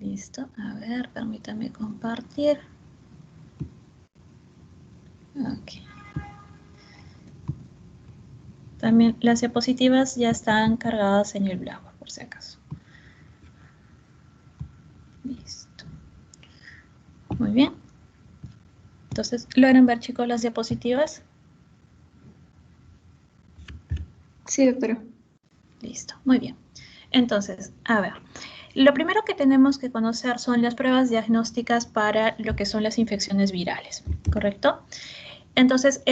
Listo. A ver, permítame compartir. Ok. También las diapositivas ya están cargadas en el Blackboard, por si acaso. Listo. Muy bien. Entonces, ¿logran ver, chicos, las diapositivas? Sí, doctora. Listo, muy bien. Entonces, a ver, lo primero que tenemos que conocer son las pruebas diagnósticas para lo que son las infecciones virales, ¿correcto? Entonces,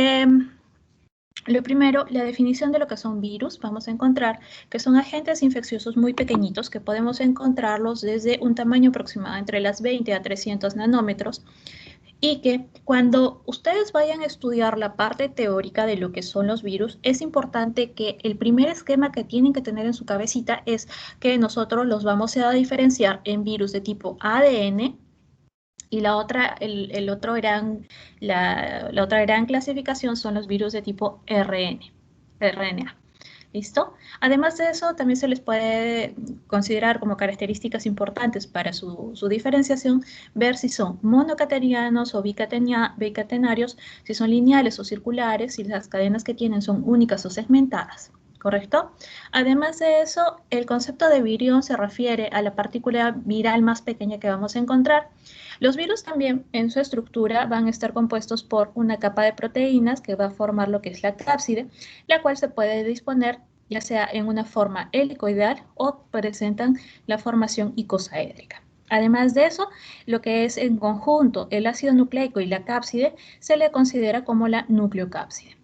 lo primero, la definición de lo que son virus, vamos a encontrar que son agentes infecciosos muy pequeñitos que podemos encontrarlos desde un tamaño aproximado entre las 20 a 300 nanómetros, y que cuando ustedes vayan a estudiar la parte teórica de lo que son los virus, es importante que el primer esquema que tienen que tener en su cabecita es que nosotros los vamos a diferenciar en virus de tipo ADN y la otra gran clasificación son los virus de tipo RNA. ¿Listo? Además de eso, también se les puede considerar como características importantes para su diferenciación, ver si son monocatenarios o bicatenarios, si son lineales o circulares, si las cadenas que tienen son únicas o segmentadas, ¿correcto? Además de eso, el concepto de virión se refiere a la partícula viral más pequeña que vamos a encontrar. Los virus también en su estructura van a estar compuestos por una capa de proteínas que va a formar lo que es la cápside, la cual se puede disponer ya sea en una forma helicoidal o presentan la formación icosaédrica. Además de eso, lo que es en conjunto el ácido nucleico y la cápside se le considera como la nucleocápside.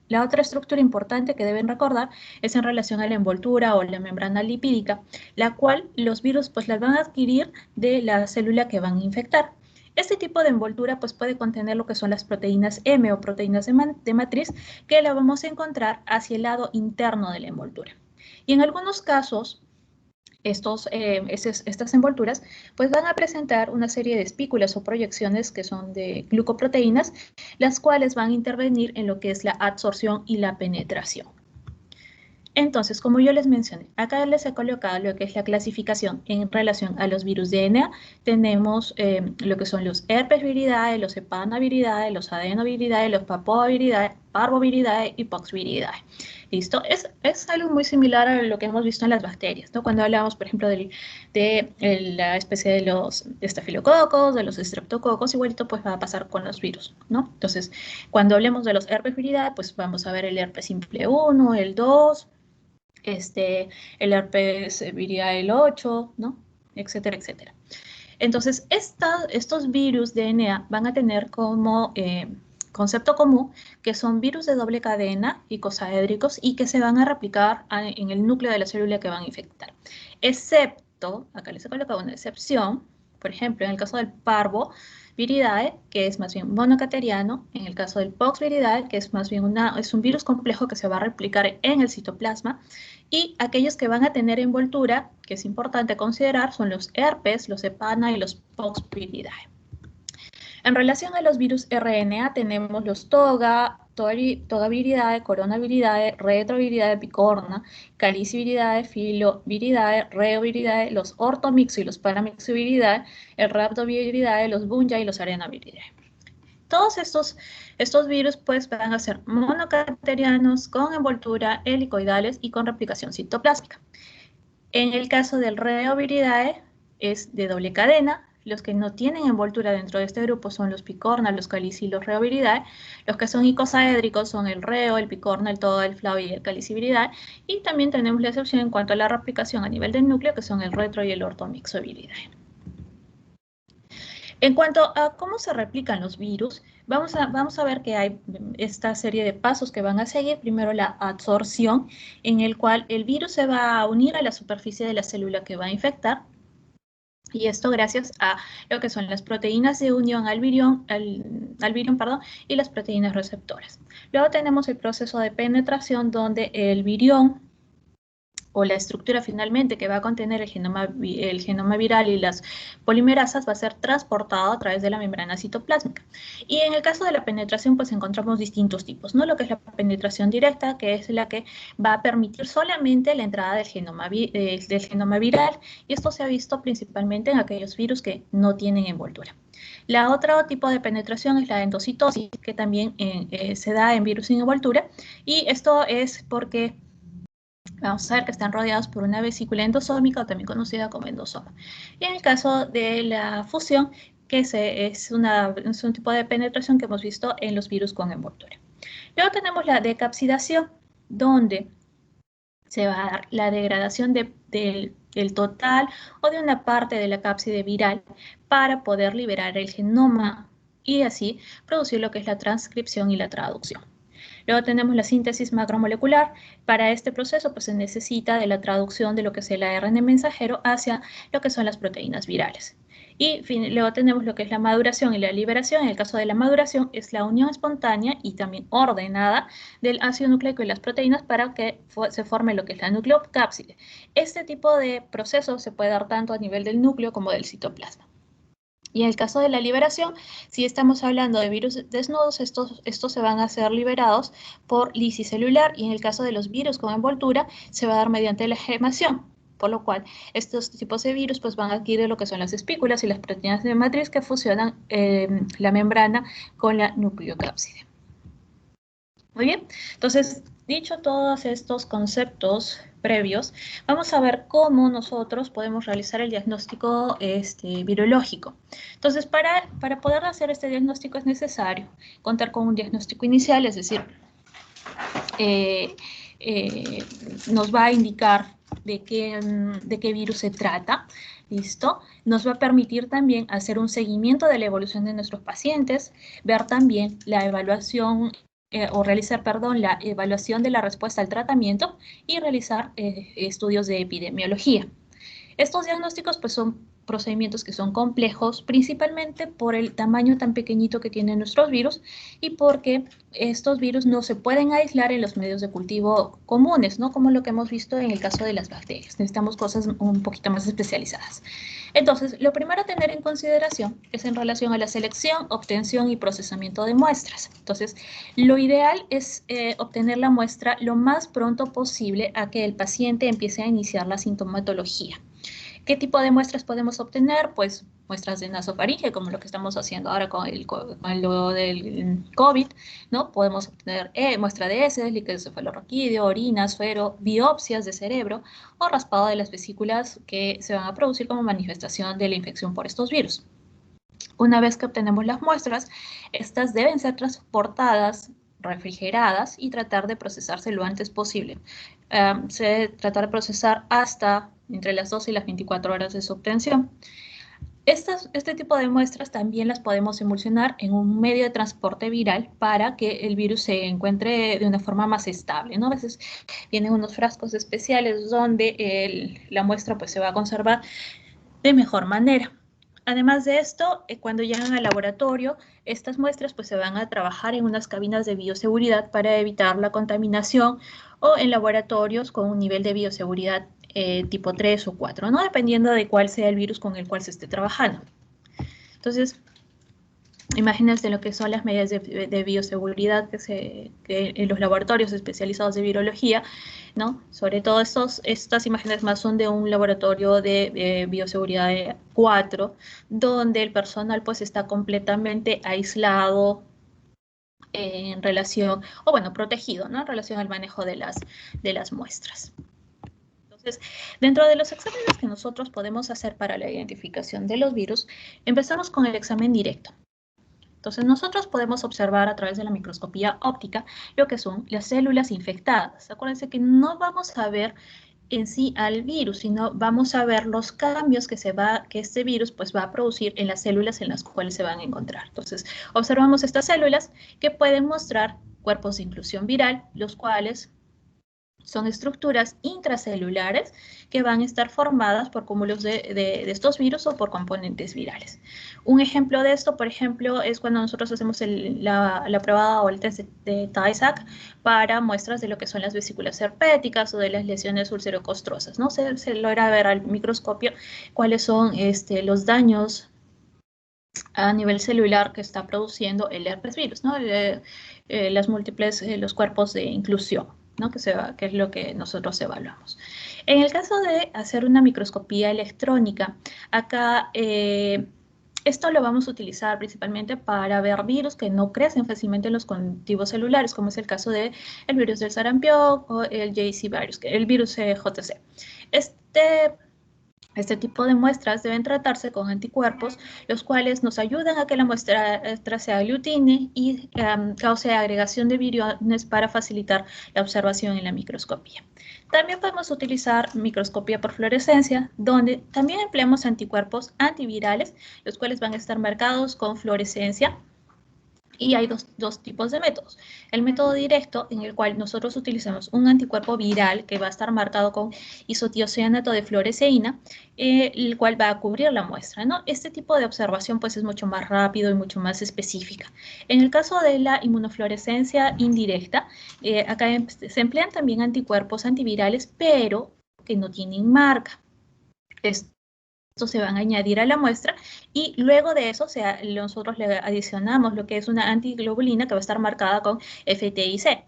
La otra estructura importante que deben recordar es en relación a la envoltura o la membrana lipídica, la cual los virus pues las van a adquirir de la célula que van a infectar. Este tipo de envoltura pues puede contener lo que son las proteínas M o proteínas de matriz que la vamos a encontrar hacia el lado interno de la envoltura. Y en algunos casos, estas envolturas pues van a presentar una serie de espículas o proyecciones que son de glucoproteínas, las cuales van a intervenir en lo que es la absorción y la penetración. Entonces, como yo les mencioné, acá les he colocado lo que es la clasificación en relación a los virus DNA. Tenemos lo que son los herpes viridae, los hepanaviridae, los adenoviridae, los papoviridae, parvoviridae y poxviridae. ¿Listo? Es algo muy similar a lo que hemos visto en las bacterias, ¿no? Cuando hablamos, por ejemplo, de la especie de los estafilococos, de los estreptococos, igualito pues va a pasar con los virus, ¿no? Entonces, cuando hablemos de los herpes viridae, pues vamos a ver el herpes simple 1, el 2, el herpes viridae el 8, ¿no? Etcétera, etcétera. Entonces, estos virus DNA van a tener como concepto común que son virus de doble cadena, icosaédricos, y que se van a replicar en el núcleo de la célula que van a infectar. Excepto, acá les he colocado una excepción, por ejemplo, en el caso del parvo viridae, que es más bien monocateriano, en el caso del pox viridae, que es más bien es un virus complejo que se va a replicar en el citoplasma, y aquellos que van a tener envoltura, que es importante considerar, son los herpes, los hepana y los poxviridae. En relación a los virus RNA tenemos los togaviridae, coronaviridae, retroviridae, picorna, caliciviridae, filoviridae, reoviridae, los ortomixo y los paramixoviridae, el rhabdoviridae, los bunja y los arenaviridae. Todos estos virus pues van a ser monocaterianos con envoltura helicoidales y con replicación citoplásmica. En el caso del reoviridae es de doble cadena. Los que no tienen envoltura dentro de este grupo son los picorna, los calici y los reoviridae. Los que son icosaédricos son el reo, el picorna, el toga, el flavi y el caliciviridae. Y también tenemos la excepción en cuanto a la replicación a nivel del núcleo, que son el retro y el ortomixoviridae. En cuanto a cómo se replican los virus, vamos a ver que hay esta serie de pasos que van a seguir. Primero la adsorción, en el cual el virus se va a unir a la superficie de la célula que va a infectar. Y esto gracias a lo que son las proteínas de unión al virión, y las proteínas receptoras. Luego tenemos el proceso de penetración donde el virión o la estructura finalmente que va a contener el genoma viral y las polimerasas va a ser transportado a través de la membrana citoplásmica. Y en el caso de la penetración, pues encontramos distintos tipos, ¿no? Lo que es la penetración directa, que es la que va a permitir solamente la entrada del genoma viral, y esto se ha visto principalmente en aquellos virus que no tienen envoltura. La otro tipo de penetración es la endocitosis, que también se da en virus sin envoltura, y esto es porque vamos a ver que están rodeados por una vesícula endosómica, o también conocida como endosoma. Y en el caso de la fusión, que es un tipo de penetración que hemos visto en los virus con envoltura. Luego tenemos la decapsidación, donde se va a dar la degradación del total o de una parte de la cápside viral para poder liberar el genoma y así producir lo que es la transcripción y la traducción. Luego tenemos la síntesis macromolecular. Para este proceso pues, se necesita de la traducción de lo que es el ARN mensajero hacia lo que son las proteínas virales. Y luego tenemos lo que es la maduración y la liberación. En el caso de la maduración es la unión espontánea y también ordenada del ácido nucleico y las proteínas para que se forme lo que es la nucleocápside. Este tipo de proceso se puede dar tanto a nivel del núcleo como del citoplasma. Y en el caso de la liberación, si estamos hablando de virus desnudos, estos se van a ser liberados por lisis celular, y en el caso de los virus con envoltura, se va a dar mediante la gemación, por lo cual estos tipos de virus pues, van a adquirir lo que son las espículas y las proteínas de matriz que fusionan la membrana con la nucleocápside. Muy bien, entonces, dicho todos estos conceptos previos, vamos a ver cómo nosotros podemos realizar el diagnóstico virológico. Entonces, para poder hacer este diagnóstico es necesario contar con un diagnóstico inicial, es decir, nos va a indicar de qué virus se trata, ¿listo? Nos va a permitir también hacer un seguimiento de la evolución de nuestros pacientes, ver también la evaluación la evaluación de la respuesta al tratamiento y realizar estudios de epidemiología. Estos diagnósticos pues, son procedimientos que son complejos, principalmente por el tamaño tan pequeñito que tienen nuestros virus y porque estos virus no se pueden aislar en los medios de cultivo comunes, ¿no? Como lo que hemos visto en el caso de las bacterias. Necesitamos cosas un poquito más especializadas. Entonces, lo primero a tener en consideración es en relación a la selección, obtención y procesamiento de muestras. Entonces, lo ideal es obtener la muestra lo más pronto posible a que el paciente empiece a iniciar la sintomatología. ¿Qué tipo de muestras podemos obtener? Pues muestras de nasofaringe, como lo que estamos haciendo ahora con lo del COVID, ¿no? Podemos obtener muestra de heces, líquido cefalorraquídeo, orina, suero, biopsias de cerebro o raspado de las vesículas que se van a producir como manifestación de la infección por estos virus. Una vez que obtenemos las muestras, estas deben ser transportadas, refrigeradas y tratar de procesarse lo antes posible. Se debe tratar de procesar hasta entre las 12 y las 24 horas de su obtención. Este tipo de muestras también las podemos emulsionar en un medio de transporte viral para que el virus se encuentre de una forma más estable, ¿no? A veces vienen unos frascos especiales donde la muestra pues, se va a conservar de mejor manera. Además de esto, cuando llegan al laboratorio, estas muestras pues, se van a trabajar en unas cabinas de bioseguridad para evitar la contaminación o en laboratorios con un nivel de bioseguridad tipo 3 o 4, ¿no? Dependiendo de cuál sea el virus con el cual se esté trabajando. Entonces, imagínense lo que son las medidas de bioseguridad que en los laboratorios especializados de virología, ¿no? Sobre todo estas imágenes más son de un laboratorio de bioseguridad 4, donde el personal pues está completamente aislado en relación, o bueno, protegido, ¿no? En relación al manejo de las muestras. Entonces, dentro de los exámenes que nosotros podemos hacer para la identificación de los virus, empezamos con el examen directo. Entonces, nosotros podemos observar a través de la microscopía óptica lo que son las células infectadas. Acuérdense que no vamos a ver en sí al virus, sino vamos a ver los cambios que este virus pues, va a producir en las células en las cuales se van a encontrar. Entonces, observamos estas células que pueden mostrar cuerpos de inclusión viral, los cuales Son estructuras intracelulares que van a estar formadas por cúmulos de estos virus o por componentes virales. Un ejemplo de esto, por ejemplo, es cuando nosotros hacemos la prueba o el test de Tay-Sachs para muestras de lo que son las vesículas herpéticas o de las lesiones ulcerocostrosas, ¿no? Se logra ver al microscopio cuáles son los daños a nivel celular que está produciendo el herpes virus, ¿no? Las múltiples, los cuerpos de inclusión, ¿no? Que es lo que nosotros evaluamos. En el caso de hacer una microscopía electrónica, acá esto lo vamos a utilizar principalmente para ver virus que no crecen fácilmente en los cultivos celulares, como es el caso del virus del sarampión o el JC virus, el virus JC. Este tipo de muestras deben tratarse con anticuerpos, los cuales nos ayudan a que la muestra se aglutine y cause agregación de viriones para facilitar la observación en la microscopía. También podemos utilizar microscopía por fluorescencia, donde también empleamos anticuerpos antivirales, los cuales van a estar marcados con fluorescencia. Y hay dos tipos de métodos. El método directo, en el cual nosotros utilizamos un anticuerpo viral que va a estar marcado con isotiocianato de fluoresceína, el cual va a cubrir la muestra, ¿no? Este tipo de observación pues es mucho más rápido y mucho más específica. En el caso de la inmunofluorescencia indirecta, acá se emplean también anticuerpos antivirales, pero que no tienen marca. Estos se van a añadir a la muestra y luego de eso nosotros le adicionamos lo que es una antiglobulina que va a estar marcada con FTIC,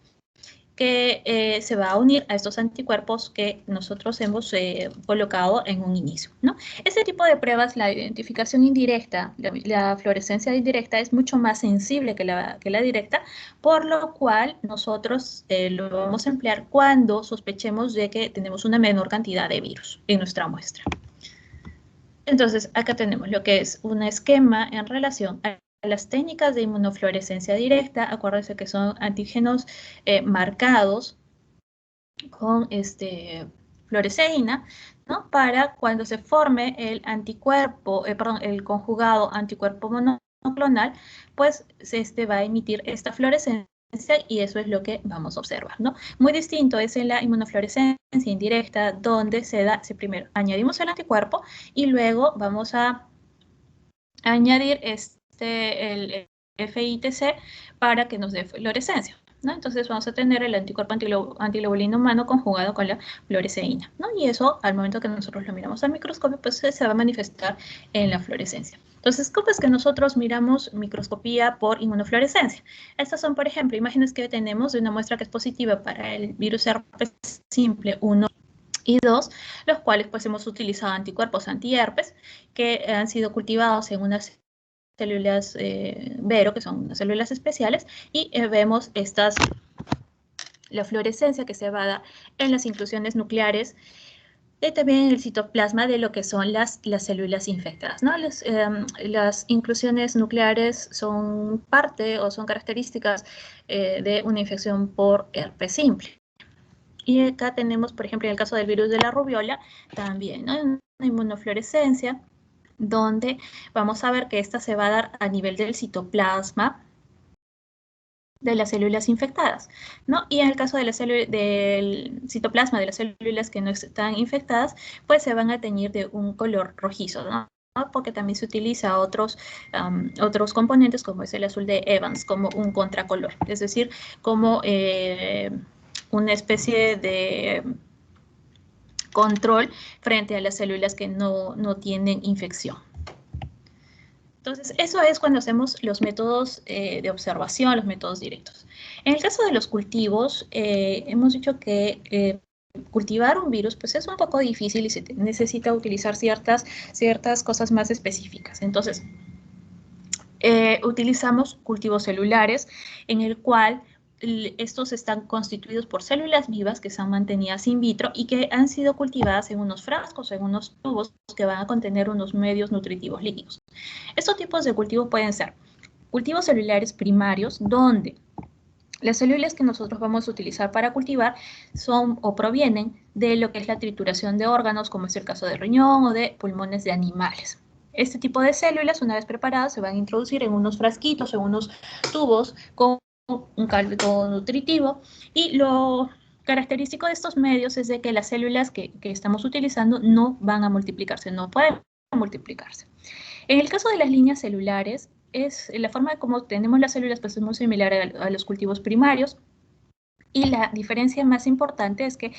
que se va a unir a estos anticuerpos que nosotros hemos colocado en un inicio, ¿no? Este tipo de pruebas, la identificación indirecta, la fluorescencia indirecta es mucho más sensible que la directa, por lo cual nosotros lo vamos a emplear cuando sospechemos de que tenemos una menor cantidad de virus en nuestra muestra. Entonces, acá tenemos lo que es un esquema en relación a las técnicas de inmunofluorescencia directa. Acuérdense que son antígenos marcados con fluoresceina, ¿no? Para cuando se forme el el conjugado anticuerpo monoclonal, pues va a emitir esta fluorescencia y eso es lo que vamos a observar, ¿no? Muy distinto es en la inmunofluorescencia indirecta, donde primero añadimos el anticuerpo y luego vamos a añadir el FITC para que nos dé fluorescencia, ¿no? Entonces vamos a tener el anticuerpo antiglobulina humano conjugado con la fluoresceína, ¿no? Y eso, al momento que nosotros lo miramos al microscopio, pues se va a manifestar en la fluorescencia. Entonces, ¿cómo es que nosotros miramos microscopía por inmunofluorescencia? Estas son, por ejemplo, imágenes que tenemos de una muestra que es positiva para el virus herpes simple 1 y 2, los cuales pues hemos utilizado anticuerpos antiherpes que han sido cultivados en unas células Vero, que son unas células especiales, y vemos la fluorescencia que se va a dar en las inclusiones nucleares y también en el citoplasma de lo que son las células infectadas, ¿no? Las inclusiones nucleares son parte o son características de una infección por herpes simple. Y acá tenemos, por ejemplo, en el caso del virus de la rubiola, también, ¿no? Una inmunofluorescencia donde vamos a ver que esta se va a dar a nivel del citoplasma de las células infectadas, ¿no? Y en el caso de del citoplasma de las células que no están infectadas, pues se van a teñir de un color rojizo, ¿no? Porque también se utiliza otros componentes como es el azul de Evans como un contracolor, es decir, como una especie de control frente a las células que no tienen infección. Entonces, eso es cuando hacemos los métodos de observación, los métodos directos. En el caso de los cultivos, hemos dicho que cultivar un virus pues es un poco difícil y se necesita utilizar ciertas cosas más específicas. Entonces, utilizamos cultivos celulares en el cual estos están constituidos por células vivas que son mantenidas in vitro y que han sido cultivadas en unos frascos, en unos tubos que van a contener unos medios nutritivos líquidos. Estos tipos de cultivos pueden ser cultivos celulares primarios, donde las células que nosotros vamos a utilizar para cultivar son o provienen de lo que es la trituración de órganos, como es el caso de riñón o de pulmones de animales. Este tipo de células, una vez preparadas, se van a introducir en unos frasquitos, en unos tubos con un caldo nutritivo y lo característico de estos medios es de que las células que estamos utilizando no van a multiplicarse, no pueden multiplicarse. En el caso de las líneas celulares, la forma de cómo tenemos las células pues es muy similar a los cultivos primarios, y la diferencia más importante es que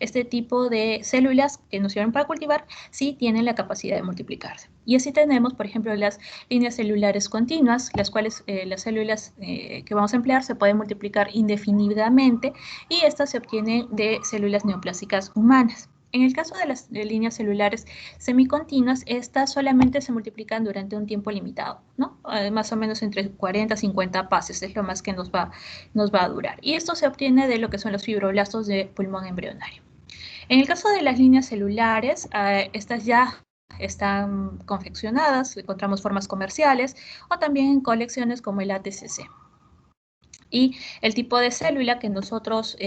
este tipo de células que nos sirven para cultivar sí tienen la capacidad de multiplicarse. Y así tenemos, por ejemplo, las líneas celulares continuas, las cuales las células que vamos a emplear se pueden multiplicar indefinidamente, y estas se obtienen de células neoplásicas humanas. En el caso de las líneas celulares semicontinuas, estas solamente se multiplican durante un tiempo limitado, ¿no? Más o menos entre 40 a 50 pases, es lo más que nos va a durar. Y esto se obtiene de lo que son los fibroblastos de pulmón embrionario. En el caso de las líneas celulares, estas ya están confeccionadas, encontramos formas comerciales o también en colecciones como el ATCC. Y el tipo de célula que nosotros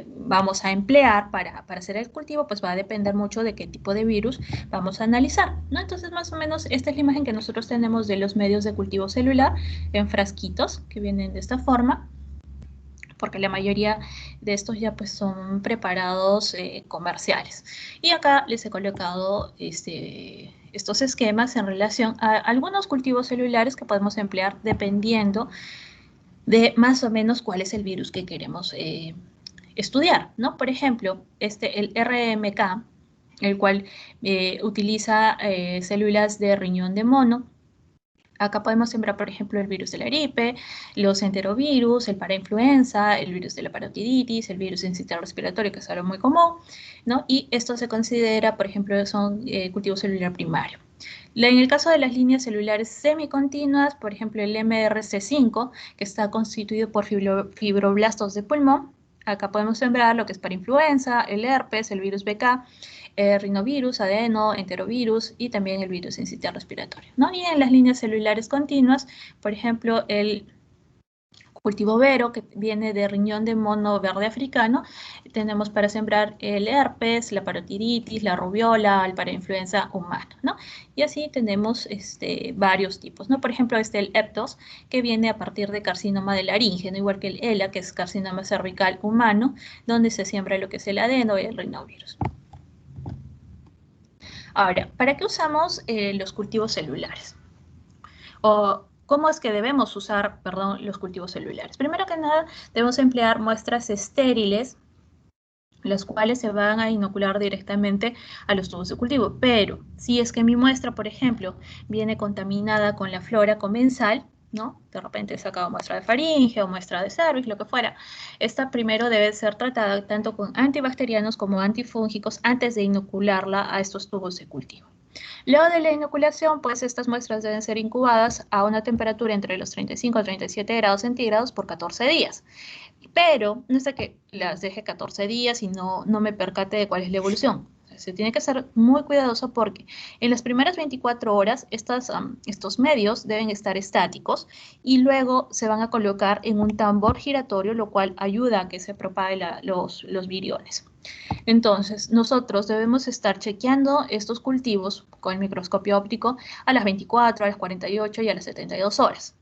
vamos a emplear para hacer el cultivo, pues va a depender mucho de qué tipo de virus vamos a analizar, ¿no? Entonces, más o menos, esta es la imagen que nosotros tenemos de los medios de cultivo celular en frasquitos, que vienen de esta forma, porque la mayoría de estos ya pues son preparados comerciales. Y acá les he colocado estos esquemas en relación a algunos cultivos celulares que podemos emplear dependiendo de más o menos cuál es el virus que queremos estudiar, ¿no? Por ejemplo, el RMK, el cual utiliza células de riñón de mono. Acá podemos sembrar, por ejemplo, el virus de la gripe, los enterovirus, el parainfluenza, el virus de la parotiditis, el virus sincitial respiratorio, que es algo muy común, ¿no? Y esto se considera, por ejemplo, son cultivo celular primario. En el caso de las líneas celulares semicontinuas, por ejemplo, el MRC5, que está constituido por fibroblastos de pulmón, acá podemos sembrar lo que es parainfluenza, el herpes, el virus BK, rinovirus, adeno, enterovirus y también el virus sincitial respiratorio, ¿no? Y en las líneas celulares continuas, por ejemplo, el cultivo vero, que viene de riñón de mono verde africano, tenemos para sembrar el herpes, la parotiditis, la rubiola, el parainfluenza humano, ¿no? Y así tenemos varios tipos, ¿no? Por ejemplo, el Eptos, que viene a partir de carcinoma de laringe, ¿no? Igual que el ELA, que es carcinoma cervical humano, donde se siembra lo que es el adeno y el rinovirus. Ahora, ¿para qué usamos los cultivos celulares? O ¿cómo es que debemos usar, los cultivos celulares? Primero que nada, debemos emplear muestras estériles, las cuales se van a inocular directamente a los tubos de cultivo. Pero si es que mi muestra, por ejemplo, viene contaminada con la flora comensal, ¿no? De repente he sacado muestra de faringe o muestra de cervix, lo que fuera. Esta primero debe ser tratada tanto con antibacterianos como antifúngicos antes de inocularla a estos tubos de cultivo. Luego de la inoculación, pues estas muestras deben ser incubadas a una temperatura entre los 35 a 37 grados centígrados por 14 días. Pero no es de que las deje 14 días y no me percate de cuál es la evolución. Se tiene que ser muy cuidadoso porque en las primeras 24 horas estos medios deben estar estáticos y luego se van a colocar en un tambor giratorio, lo cual ayuda a que se propaguen los viriones. Entonces, nosotros debemos estar chequeando estos cultivos con el microscopio óptico a las 24, a las 48 y a las 72 horas.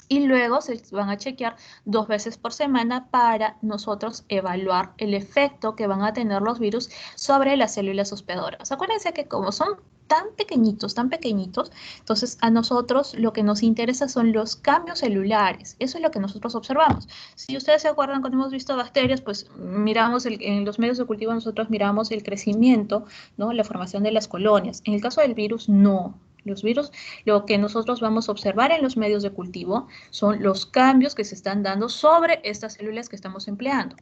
Y luego se van a chequear 2 veces por semana para nosotros evaluar el efecto que van a tener los virus sobre las células hospedadoras. Acuérdense que como son tan pequeñitos, entonces a nosotros lo que nos interesa son los cambios celulares. Eso es lo que nosotros observamos. Si ustedes se acuerdan cuando hemos visto bacterias, pues miramos en los medios de cultivo nosotros miramos el crecimiento, ¿no? La formación de las colonias. En el caso del virus, no. Los virus, lo que nosotros vamos a observar en los medios de cultivo son los cambios que se están dando sobre estas células que estamos empleando,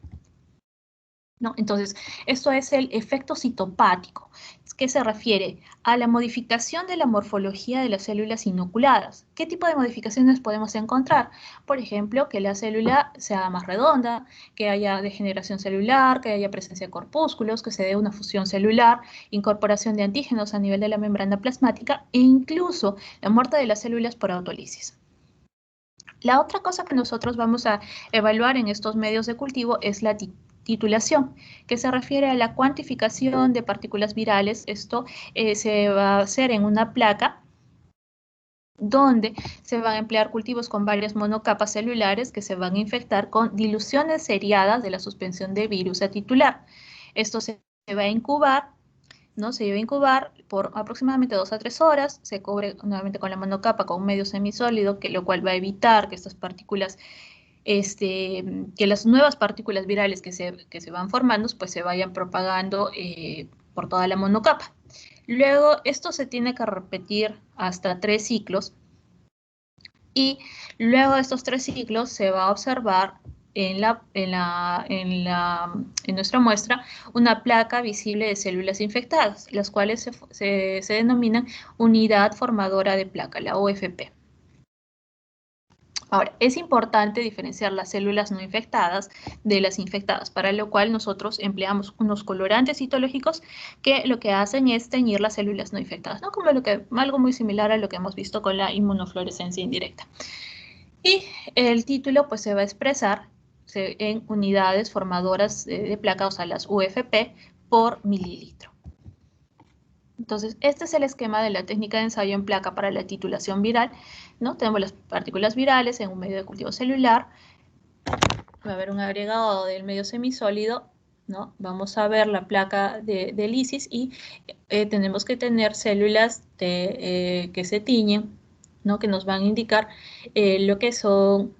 ¿no? Entonces, esto es el efecto citopático, que se refiere a la modificación de la morfología de las células inoculadas. ¿Qué tipo de modificaciones podemos encontrar? Por ejemplo, que la célula sea más redonda, que haya degeneración celular, que haya presencia de corpúsculos, que se dé una fusión celular, incorporación de antígenos a nivel de la membrana plasmática e incluso la muerte de las células por autólisis. La otra cosa que nosotros vamos a evaluar en estos medios de cultivo es la titulación, que se refiere a la cuantificación de partículas virales. Esto se va a hacer en una placa donde se van a emplear cultivos con varias monocapas celulares que se van a infectar con diluciones seriadas de la suspensión de virus a titular. Esto se va a incubar, ¿no? Se debe incubar por aproximadamente 2 a 3 horas, se cubre nuevamente con la monocapa con un medio semisólido, lo cual va a evitar que estas partículas, que las nuevas partículas virales que se van formando, pues se vayan propagando por toda la monocapa. Luego, esto se tiene que repetir hasta 3 ciclos, y luego de estos 3 ciclos se va a observar en nuestra muestra una placa visible de células infectadas, las cuales se denominan unidad formadora de placa, la UFP. Ahora, es importante diferenciar las células no infectadas de las infectadas, para lo cual nosotros empleamos unos colorantes citológicos que lo que hacen es teñir las células no infectadas, ¿no? Como algo muy similar a lo que hemos visto con la inmunofluorescencia indirecta. Y el título pues se va a expresar en unidades formadoras de placa, o sea, las UFP por mililitro. Entonces, este es el esquema de la técnica de ensayo en placa para la titulación viral, ¿no? Tenemos las partículas virales en un medio de cultivo celular, va a haber un agregado del medio semisólido, ¿no? Vamos a ver la placa de lisis y tenemos que tener células que se tiñen, ¿no? Que nos van a indicar lo que son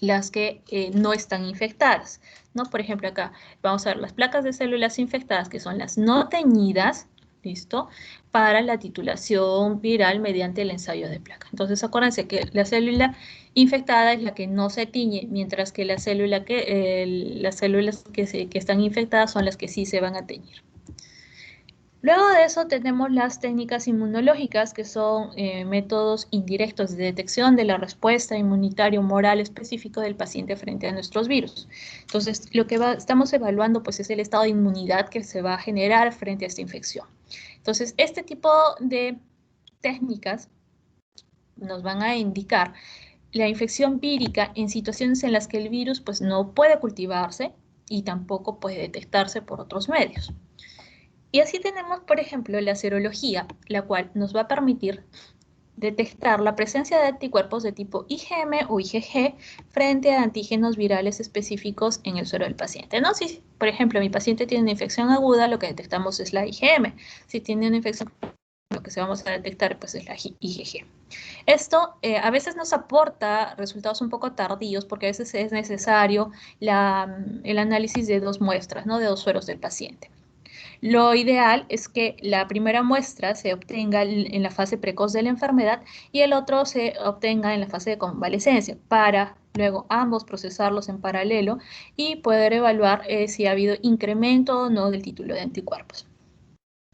las que no están infectadas, ¿no? Por ejemplo, acá vamos a ver las placas de células infectadas, que son las no teñidas, ¿listo? Para la titulación viral mediante el ensayo de placa. Entonces, acuérdense que la célula infectada es la que no se tiñe, mientras que las células que están infectadas son las que sí se van a teñir. Luego de eso tenemos las técnicas inmunológicas, que son métodos indirectos de detección de la respuesta inmunitaria humoral específico del paciente frente a nuestros virus. Entonces, lo que estamos evaluando pues, es el estado de inmunidad que se va a generar frente a esta infección. Entonces, este tipo de técnicas nos van a indicar la infección vírica en situaciones en las que el virus pues, no puede cultivarse y tampoco puede detectarse por otros medios. Y así tenemos, por ejemplo, la serología, la cual nos va a permitir detectar la presencia de anticuerpos de tipo IgM o IgG frente a antígenos virales específicos en el suero del paciente, ¿no? Si, por ejemplo, mi paciente tiene una infección aguda, lo que detectamos es la IgM. Si tiene una infección, lo que se vamos a detectar pues, es la IgG. Esto a veces nos aporta resultados un poco tardíos, porque a veces es necesario el análisis de 2 muestras, ¿no? De 2 sueros del paciente. Lo ideal es que la primera muestra se obtenga en la fase precoz de la enfermedad y el otro se obtenga en la fase de convalecencia, para luego ambos procesarlos en paralelo y poder evaluar si ha habido incremento o no del título de anticuerpos.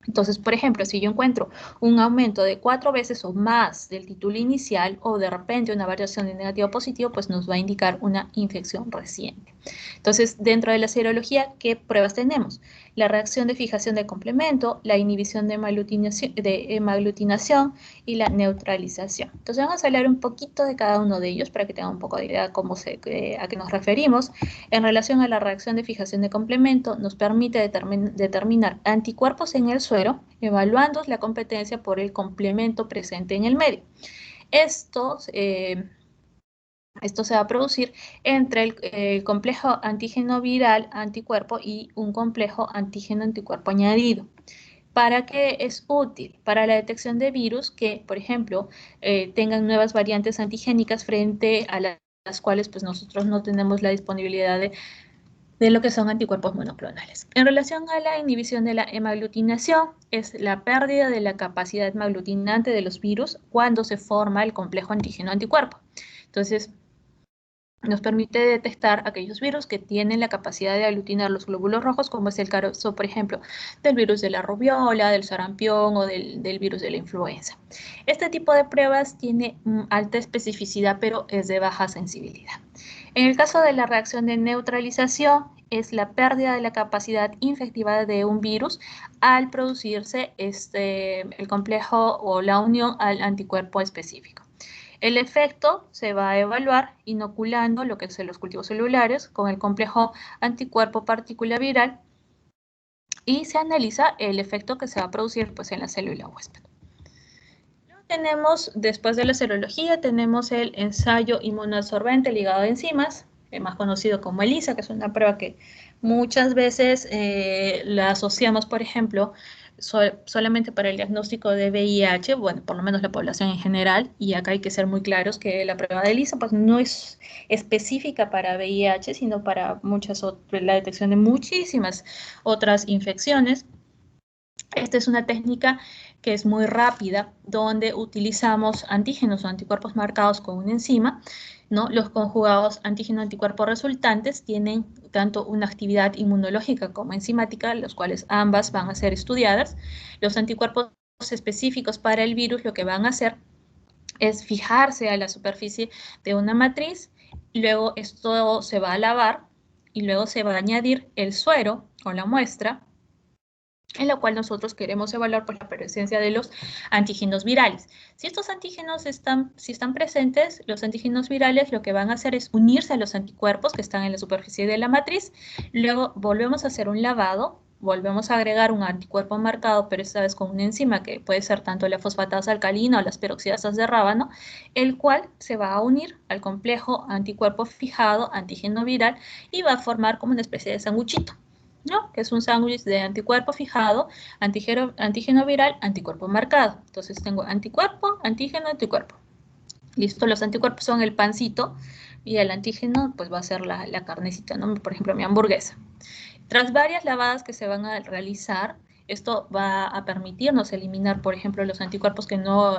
Entonces, por ejemplo, si yo encuentro un aumento de 4 veces o más del título inicial, o de repente una variación de negativo a positivo, pues nos va a indicar una infección reciente. Entonces, dentro de la serología, ¿qué pruebas tenemos? La reacción de fijación de complemento, la inhibición de hemaglutinación y la neutralización. Entonces, vamos a hablar un poquito de cada uno de ellos para que tengan un poco de idea a qué nos referimos. En relación a la reacción de fijación de complemento, nos permite determinar anticuerpos en el suero, evaluando la competencia por el complemento presente en el medio. Esto se va a producir entre el complejo antígeno viral anticuerpo y un complejo antígeno anticuerpo añadido. ¿Para qué es útil? Para la detección de virus que, por ejemplo, tengan nuevas variantes antigénicas frente a las cuales pues, nosotros no tenemos la disponibilidad de lo que son anticuerpos monoclonales. En relación a la inhibición de la hemaglutinación, es la pérdida de la capacidad hemaglutinante de los virus cuando se forma el complejo antígeno-anticuerpo. Entonces, nos permite detectar aquellos virus que tienen la capacidad de aglutinar los glóbulos rojos, como es el caso, por ejemplo, del virus de la rubiola, del sarampión o del virus de la influenza. Este tipo de pruebas tiene alta especificidad, pero es de baja sensibilidad. En el caso de la reacción de neutralización, es la pérdida de la capacidad infectiva de un virus al producirse el complejo o la unión al anticuerpo específico. El efecto se va a evaluar inoculando lo que son los cultivos celulares con el complejo anticuerpo partícula viral, y se analiza el efecto que se va a producir pues, en la célula huésped. tenemos, después de la serología, tenemos el ensayo inmunoabsorbente ligado a enzimas, más conocido como ELISA, que es una prueba que muchas veces la asociamos, por ejemplo, solamente para el diagnóstico de VIH, bueno, por lo menos la población en general, y acá hay que ser muy claros que la prueba de ELISA pues, no es específica para VIH, sino para la detección de muchísimas otras infecciones. Esta es una técnica que es muy rápida, donde utilizamos antígenos o anticuerpos marcados con una enzima, ¿no? Los conjugados antígeno-anticuerpo resultantes tienen tanto una actividad inmunológica como enzimática, los cuales ambas van a ser estudiadas. Los anticuerpos específicos para el virus lo que van a hacer es fijarse a la superficie de una matriz, luego esto se va a lavar y luego se va a añadir el suero o la muestra, en la cual nosotros queremos evaluar pues, la presencia de los antígenos virales. Si estos antígenos están presentes, los antígenos virales lo que van a hacer es unirse a los anticuerpos que están en la superficie de la matriz, luego volvemos a hacer un lavado, volvemos a agregar un anticuerpo marcado, pero esta vez con una enzima que puede ser tanto la fosfatasa alcalina o las peroxidasas de rábano, el cual se va a unir al complejo anticuerpo fijado, antígeno viral, y va a formar como una especie de sanguchito, ¿no? Que es un sándwich de anticuerpo fijado, antígeno viral, anticuerpo marcado. Entonces tengo anticuerpo, antígeno, anticuerpo. Listo, los anticuerpos son el pancito y el antígeno pues va a ser la carnecita, ¿no? Por ejemplo, mi hamburguesa. Tras varias lavadas que se van a realizar, esto va a permitirnos eliminar, por ejemplo, los anticuerpos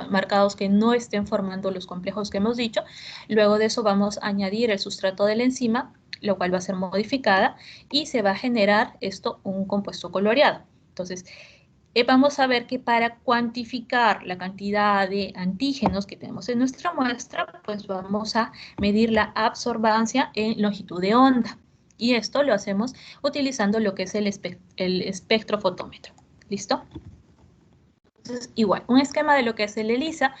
marcados que no estén formando los complejos que hemos dicho. Luego de eso vamos a añadir el sustrato de la enzima, lo cual va a ser modificada, y se va a generar un compuesto coloreado. Entonces, vamos a ver que para cuantificar la cantidad de antígenos que tenemos en nuestra muestra, pues vamos a medir la absorbancia en longitud de onda. Y esto lo hacemos utilizando lo que es el espectrofotómetro. ¿Listo? Entonces, igual, un esquema de lo que es el ELISA.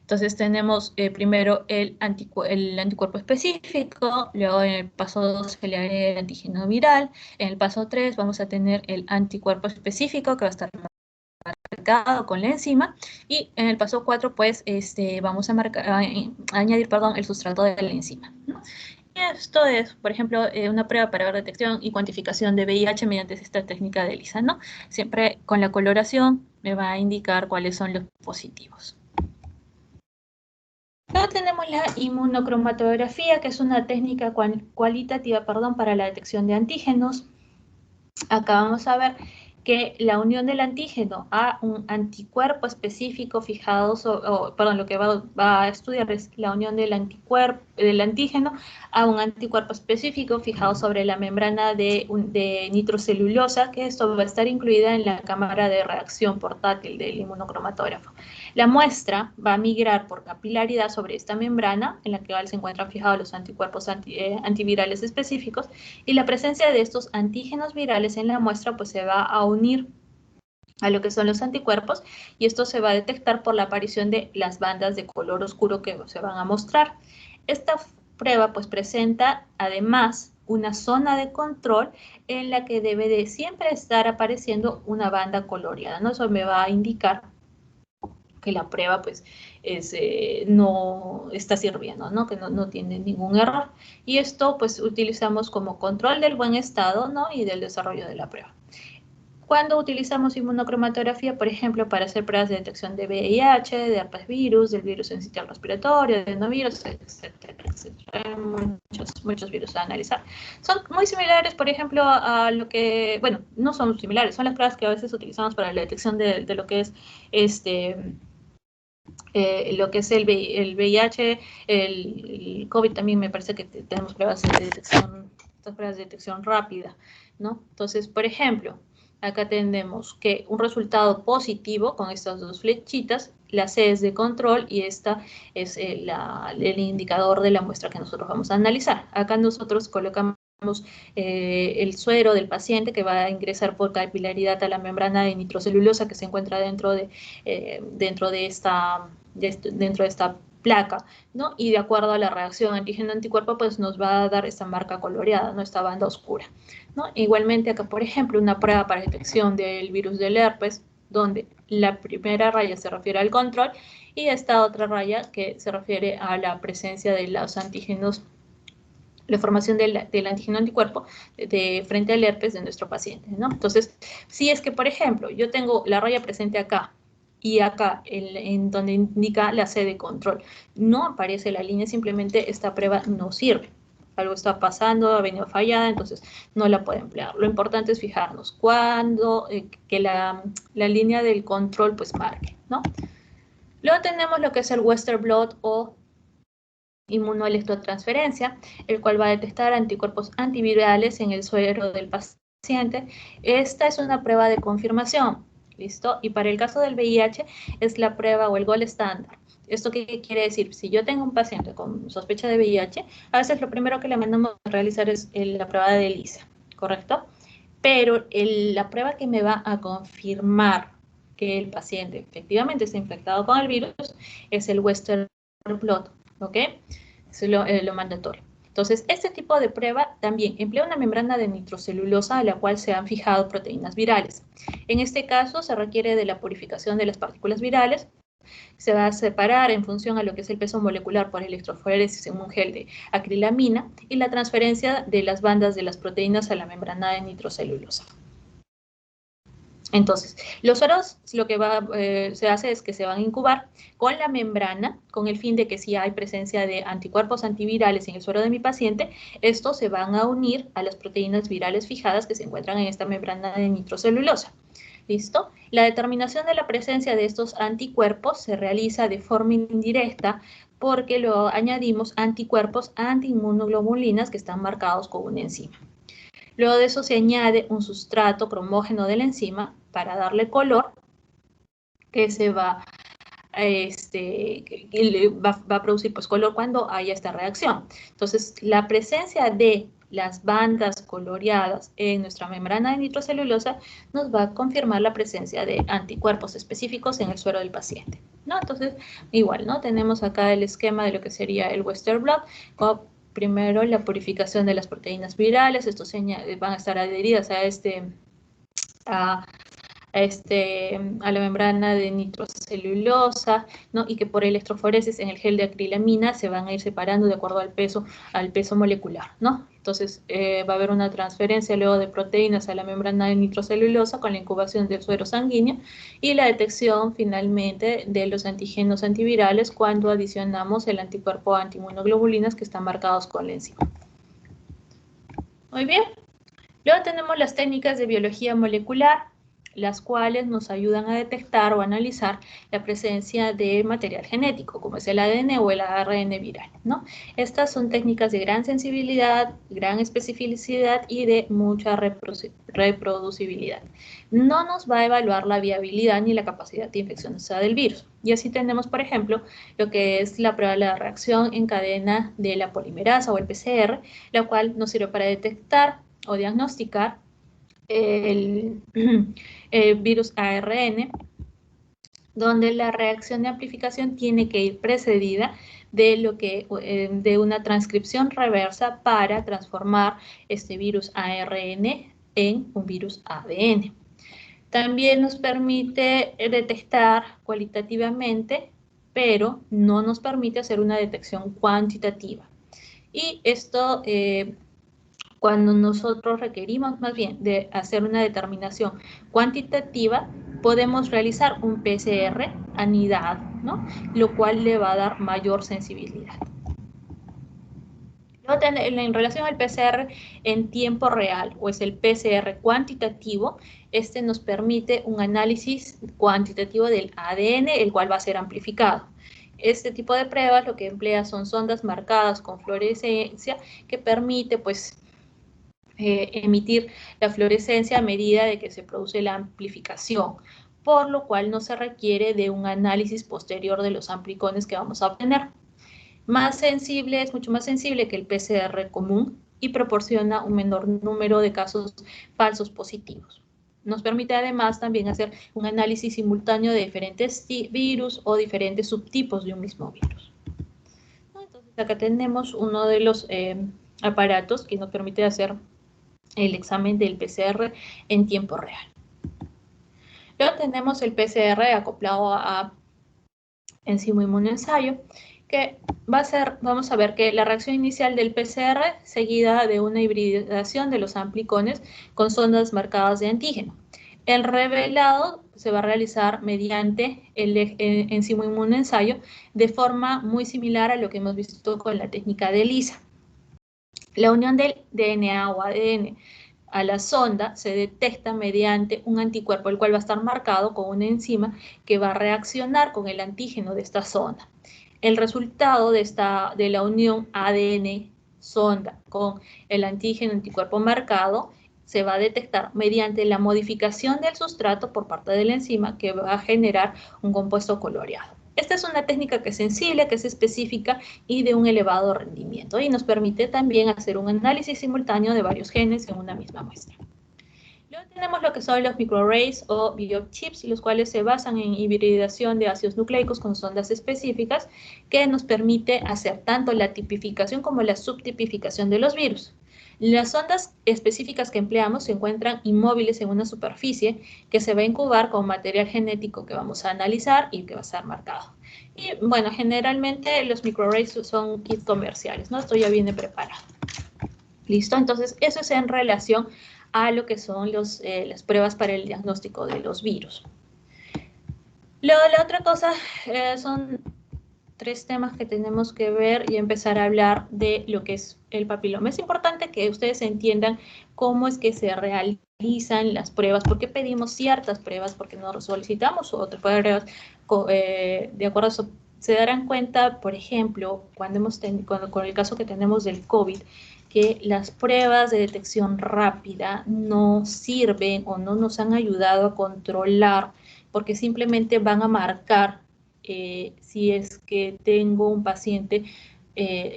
Entonces tenemos primero el anticuerpo específico, luego en el paso 2 se le agrega el antígeno viral, en el paso 3 vamos a tener el anticuerpo específico que va a estar marcado con la enzima, y en el paso 4 pues vamos a añadir el sustrato de la enzima, ¿no? Y esto es, por ejemplo, una prueba para ver detección y cuantificación de VIH mediante esta técnica de ELISA, ¿no? Siempre con la coloración me va a indicar cuáles son los positivos. Luego tenemos la inmunocromatografía, que es una técnica cualitativa para la detección de antígenos. Acá vamos a ver que la unión del antígeno a un anticuerpo específico fijado, lo que va a estudiar es la unión del antígeno a un anticuerpo específico fijado sobre la membrana de nitrocelulosa, que esto va a estar incluida en la cámara de reacción portátil del inmunocromatógrafo. La muestra va a migrar por capilaridad sobre esta membrana, en la que se encuentran fijados los anticuerpos antivirales específicos, y la presencia de estos antígenos virales en la muestra pues se va a unir a lo que son los anticuerpos, y esto se va a detectar por la aparición de las bandas de color oscuro que se van a mostrar. Esta prueba pues presenta además una zona de control en la que debe de siempre estar apareciendo una banda coloreada, ¿no? Eso me va a indicar que la prueba pues no está sirviendo, ¿no? Que no tiene ningún error. Y esto pues utilizamos como control del buen estado, ¿no? Y del desarrollo de la prueba. Cuando utilizamos inmunocromatografía, por ejemplo, para hacer pruebas de detección de VIH, de herpesvirus, del virus sensitivo respiratorio, de adenovirus, etcétera, etcétera. Muchos virus a analizar. Son muy similares, por ejemplo, a lo que, bueno, no son similares, son las pruebas que a veces utilizamos para la detección de lo que es lo que es el VIH, el COVID también me parece que tenemos pruebas de detección, estas pruebas de detección rápida, ¿no? Entonces, por ejemplo, acá tenemos que un resultado positivo con estas dos flechitas, la C es de control y esta es el indicador de la muestra que nosotros vamos a analizar. Acá nosotros colocamos el suero del paciente que va a ingresar por capilaridad a la membrana de nitrocelulosa que se encuentra dentro de esta placa, ¿no? Y de acuerdo a la reacción antígeno-anticuerpo, pues nos va a dar esta marca coloreada, ¿no? Esta banda oscura, ¿no? Igualmente acá, por ejemplo, una prueba para detección del virus del herpes, donde la primera raya se refiere al control y esta otra raya que se refiere a la presencia de los antígenos, la formación del antígeno anticuerpo frente al herpes de nuestro paciente, ¿no? Entonces, si es que, por ejemplo, yo tengo la raya presente acá y acá, en donde indica la C de control, no aparece la línea, simplemente esta prueba no sirve. Algo está pasando, ha venido fallada, entonces no la puede emplear. Lo importante es fijarnos cuando que la línea del control pues marque, ¿no? Luego tenemos lo que es el Western blot o inmunoelectrotransferencia, el cual va a detectar anticuerpos antivirales en el suero del paciente. Esta es una prueba de confirmación, ¿listo? Y para el caso del VIH es la prueba o el gold estándar. ¿Esto qué quiere decir? Si yo tengo un paciente con sospecha de VIH, a veces lo primero que le mandamos a realizar es la prueba de ELISA, ¿correcto? Pero la prueba que me va a confirmar que el paciente efectivamente está infectado con el virus es el Western blot, ¿ok? Eso es lo mandatorio. Entonces, este tipo de prueba también emplea una membrana de nitrocelulosa a la cual se han fijado proteínas virales. En este caso, se requiere de la purificación de las partículas virales. Se va a separar en función a lo que es el peso molecular por electroforesis en un gel de acrilamina y la transferencia de las bandas de las proteínas a la membrana de nitrocelulosa. Entonces, los sueros lo que se hace es que se van a incubar con la membrana, con el fin de que si hay presencia de anticuerpos antivirales en el suero de mi paciente, estos se van a unir a las proteínas virales fijadas que se encuentran en esta membrana de nitrocelulosa. ¿Listo? La determinación de la presencia de estos anticuerpos se realiza de forma indirecta porque lo añadimos anticuerpos antiinmunoglobulinas que están marcados con una enzima. Luego de eso se añade un sustrato cromógeno de la enzima para darle color que se va a producir pues, color cuando haya esta reacción. Entonces, la presencia de las bandas coloreadas en nuestra membrana de nitrocelulosa nos va a confirmar la presencia de anticuerpos específicos en el suero del paciente, ¿no? Entonces, igual, ¿no? Tenemos acá el esquema de lo que sería el Western blot, primero la purificación de las proteínas virales, estos van a estar adheridas a la membrana de nitrocelulosa, ¿no? Y que por electroforesis en el gel de acrilamina se van a ir separando de acuerdo al peso molecular, ¿no? Entonces va a haber una transferencia luego de proteínas a la membrana de nitrocelulosa con la incubación del suero sanguíneo y la detección finalmente de los antígenos antivirales cuando adicionamos el anticuerpo antiinmunoglobulinas que están marcados con la enzima. Muy bien. Luego tenemos las técnicas de biología molecular, las cuales nos ayudan a detectar o analizar la presencia de material genético, como es el ADN o el ARN viral, ¿no? Estas son técnicas de gran sensibilidad, gran especificidad y de mucha reproducibilidad. No nos va a evaluar la viabilidad ni la capacidad de infecciosa del virus. Y así tenemos, por ejemplo, lo que es la prueba de la reacción en cadena de la polimerasa o el PCR, la cual nos sirve para detectar o diagnosticar el virus ARN, donde la reacción de amplificación tiene que ir precedida de una transcripción reversa para transformar este virus ARN en un virus ADN. También nos permite detectar cualitativamente, pero no nos permite hacer una detección cuantitativa. Y esto cuando nosotros requerimos más bien de hacer una determinación cuantitativa, podemos realizar un PCR anidado, ¿no? Lo cual le va a dar mayor sensibilidad. En relación al PCR en tiempo real, o es el PCR cuantitativo, este nos permite un análisis cuantitativo del ADN, el cual va a ser amplificado. Este tipo de pruebas lo que emplea son sondas marcadas con fluorescencia que permite, pues, emitir la fluorescencia a medida de que se produce la amplificación, por lo cual no se requiere de un análisis posterior de los amplicones que vamos a obtener. Es mucho más sensible que el PCR común y proporciona un menor número de casos falsos positivos. Nos permite además también hacer un análisis simultáneo de diferentes virus o diferentes subtipos de un mismo virus. Entonces acá tenemos uno de los aparatos que nos permite hacer el examen del PCR en tiempo real. Luego tenemos el PCR acoplado a enzima inmunoensayo, que vamos a ver que la reacción inicial del PCR seguida de una hibridación de los amplicones con zonas marcadas de antígeno. El revelado se va a realizar mediante el enzima inmunoensayo de forma muy similar a lo que hemos visto con la técnica de ELISA. La unión del DNA o ADN a la sonda se detecta mediante un anticuerpo, el cual va a estar marcado con una enzima que va a reaccionar con el antígeno de esta sonda. El resultado de la unión ADN-sonda con el antígeno anticuerpo marcado se va a detectar mediante la modificación del sustrato por parte de la enzima que va a generar un compuesto coloreado. Esta es una técnica que es sensible, que es específica y de un elevado rendimiento y nos permite también hacer un análisis simultáneo de varios genes en una misma muestra. Luego tenemos lo que son los microarrays o biochips, los cuales se basan en hibridación de ácidos nucleicos con sondas específicas que nos permite hacer tanto la tipificación como la subtipificación de los virus. Las sondas específicas que empleamos se encuentran inmóviles en una superficie que se va a incubar con material genético que vamos a analizar y que va a estar marcado. Y bueno, generalmente los microarrays son kits comerciales, ¿no? Esto ya viene preparado. ¿Listo? Entonces, eso es en relación a lo que son las pruebas para el diagnóstico de los virus. Luego, la otra cosa son 3 temas que tenemos que ver y empezar a hablar de lo que es el papiloma. Es importante que ustedes entiendan cómo es que se realizan las pruebas, por qué pedimos ciertas pruebas, por qué no solicitamos otras pruebas, de acuerdo a eso. Se darán cuenta, por ejemplo, con el caso que tenemos del COVID, que las pruebas de detección rápida no sirven o no nos han ayudado a controlar, porque simplemente van a marcar si es que tengo un paciente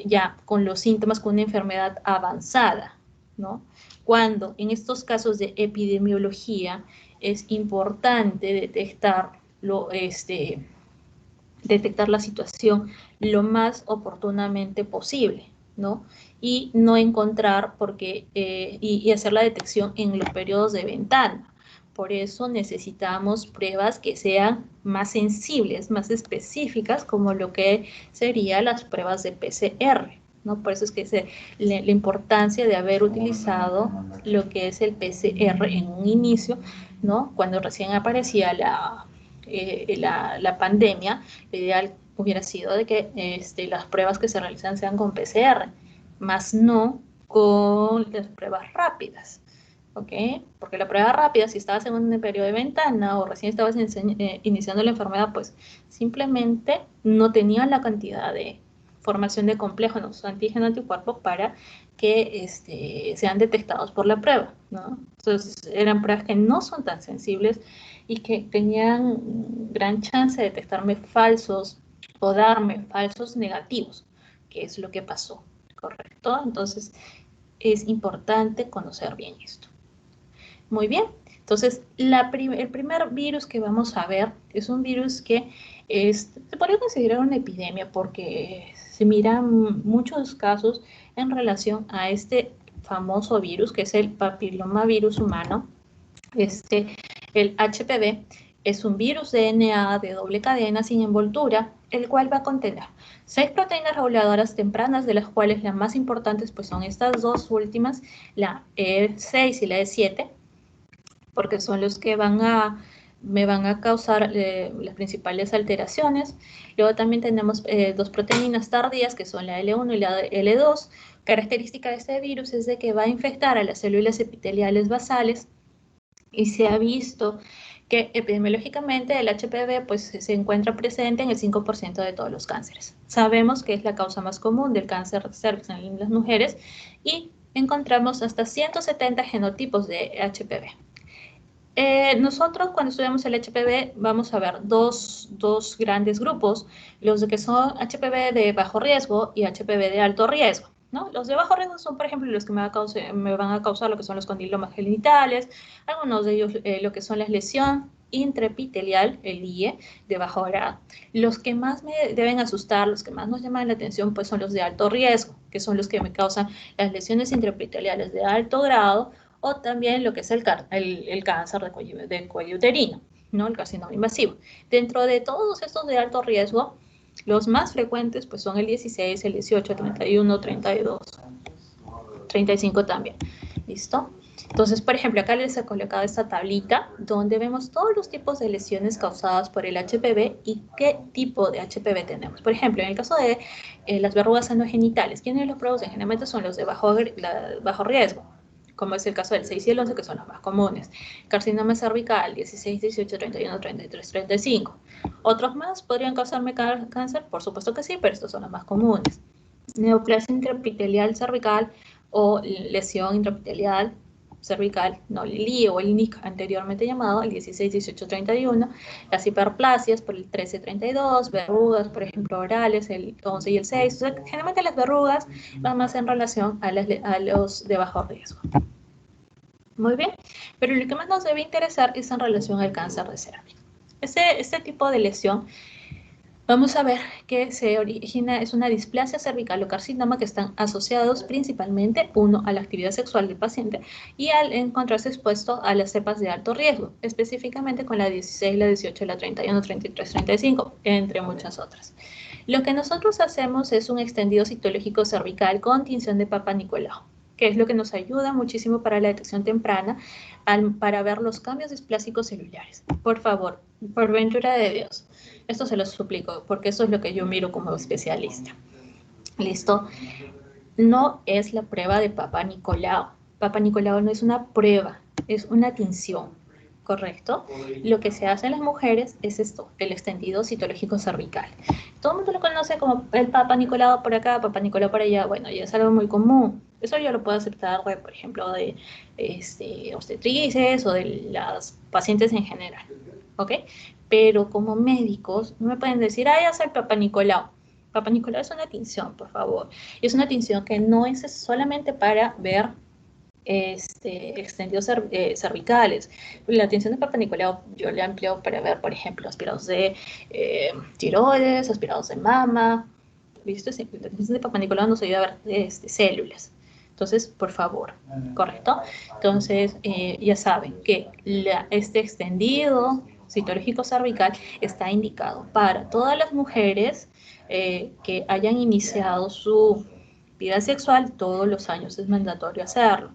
ya con los síntomas, con una enfermedad avanzada, ¿no? Cuando en estos casos de epidemiología es importante detectar la situación lo más oportunamente posible, ¿no? Y no encontrar y hacer la detección en los periodos de ventana. Por eso necesitamos pruebas que sean más sensibles, más específicas, como lo que serían las pruebas de PCR, ¿no? Por eso es que la importancia de haber utilizado lo que es el PCR en un inicio, ¿no? Cuando recién aparecía la pandemia, lo ideal hubiera sido de que las pruebas que se realizan sean con PCR, más no con las pruebas rápidas. ¿Ok? Porque la prueba rápida, si estabas en un periodo de ventana o recién estabas iniciando la enfermedad, pues simplemente no tenían la cantidad de formación de complejos antígeno anticuerpo para que sean detectados por la prueba, ¿no? Entonces eran pruebas que no son tan sensibles y que tenían gran chance de detectarme falsos o darme falsos negativos, que es lo que pasó, ¿correcto? Entonces es importante conocer bien esto. Muy bien, entonces el primer virus que vamos a ver es un virus que se podría considerar una epidemia porque se miran muchos casos en relación a este famoso virus que es el papilomavirus humano. El HPV es un virus DNA de doble cadena sin envoltura, el cual va a contener 6 proteínas reguladoras tempranas, de las cuales las más importantes pues son estas dos últimas, la E6 y la E7, porque son los que me van a causar las principales alteraciones. Luego también tenemos 2 proteínas tardías, que son la L1 y la L2. Característica de este virus es de que va a infectar a las células epiteliales basales y se ha visto que epidemiológicamente el HPV pues, se encuentra presente en el 5% de todos los cánceres. Sabemos que es la causa más común del cáncer de cervix en las mujeres y encontramos hasta 170 genotipos de HPV. Nosotros cuando estudiamos el HPV vamos a ver dos grandes grupos, los que son HPV de bajo riesgo y HPV de alto riesgo, ¿no? Los de bajo riesgo son, por ejemplo, los que me van a causar lo que son los condilomas genitales, algunos de ellos lo que son las lesiones intraepitelial, el IE, de bajo grado. Los que más me deben asustar, los que más nos llaman la atención, pues son los de alto riesgo, que son los que me causan las lesiones intraepiteliales de alto grado, o también lo que es el cáncer de cuello uterino. ¿no? El carcinoma invasivo. Dentro de todos estos de alto riesgo, los más frecuentes pues son el 16, el 18, 31, 32, 35 también. ¿Listo? Entonces, por ejemplo, acá les he colocado esta tablita donde vemos todos los tipos de lesiones causadas por el HPV y qué tipo de HPV tenemos. Por ejemplo, en el caso de las verrugas anogenitales, ¿quiénes los producen? Generalmente son los de bajo riesgo, como es el caso del 6 y el 11, que son los más comunes. Carcinoma cervical, 16, 18, 31, 33, 35. ¿Otros más podrían causarme cáncer? Por supuesto que sí, pero estos son los más comunes. Neoplasia intraepitelial cervical o lesión intraepitelial cervical, no LILI o el NIC anteriormente llamado, el 16, 18, 31, las hiperplasias por el 13, 32, verrugas, por ejemplo, orales, el 11 y el 6. O sea, generalmente las verrugas van más en relación a los de bajo riesgo. Muy bien, pero lo que más nos debe interesar es en relación al cáncer de cervix. Este tipo de lesión, vamos a ver que se origina, es una displasia cervical o carcinoma que están asociados principalmente, uno, a la actividad sexual del paciente y al encontrarse expuesto a las cepas de alto riesgo, específicamente con la 16, la 18, la 31, 33, 35, entre muchas otras. Lo que nosotros hacemos es un extendido citológico cervical con tinción de Papa Nicolau, que es lo que nos ayuda muchísimo para la detección temprana, para ver los cambios displásicos celulares. Por favor, por ventura de Dios, esto se lo suplico, porque eso es lo que yo miro como especialista. ¿Listo? No es la prueba de Papa Nicolau. Papa Nicolau no es una prueba, es una tinción, ¿correcto? Lo que se hace en las mujeres es esto, el extendido citológico cervical. Todo el mundo lo conoce como el Papa Nicolau por acá, Papa Nicolau por allá. Bueno, ya es algo muy común. Eso yo lo puedo aceptar, por ejemplo, de obstetrices o de las pacientes en general, ¿ok? Pero como médicos no me pueden decir, haz el Papa Nicolau. Papa Nicolau es una tinción, por favor. Y es una tinción que no es solamente para ver extendidos cervicales. La tinción de Papa Nicolau yo la empleo para ver, por ejemplo, aspirados de tiroides, aspirados de mama. ¿Listo? La tinción de Papa Nicolau nos ayuda a ver células. Entonces, por favor, ¿correcto? Entonces, ya saben que este extendido citológico cervical está indicado para todas las mujeres que hayan iniciado su vida sexual todos los años. Es mandatorio hacerlo,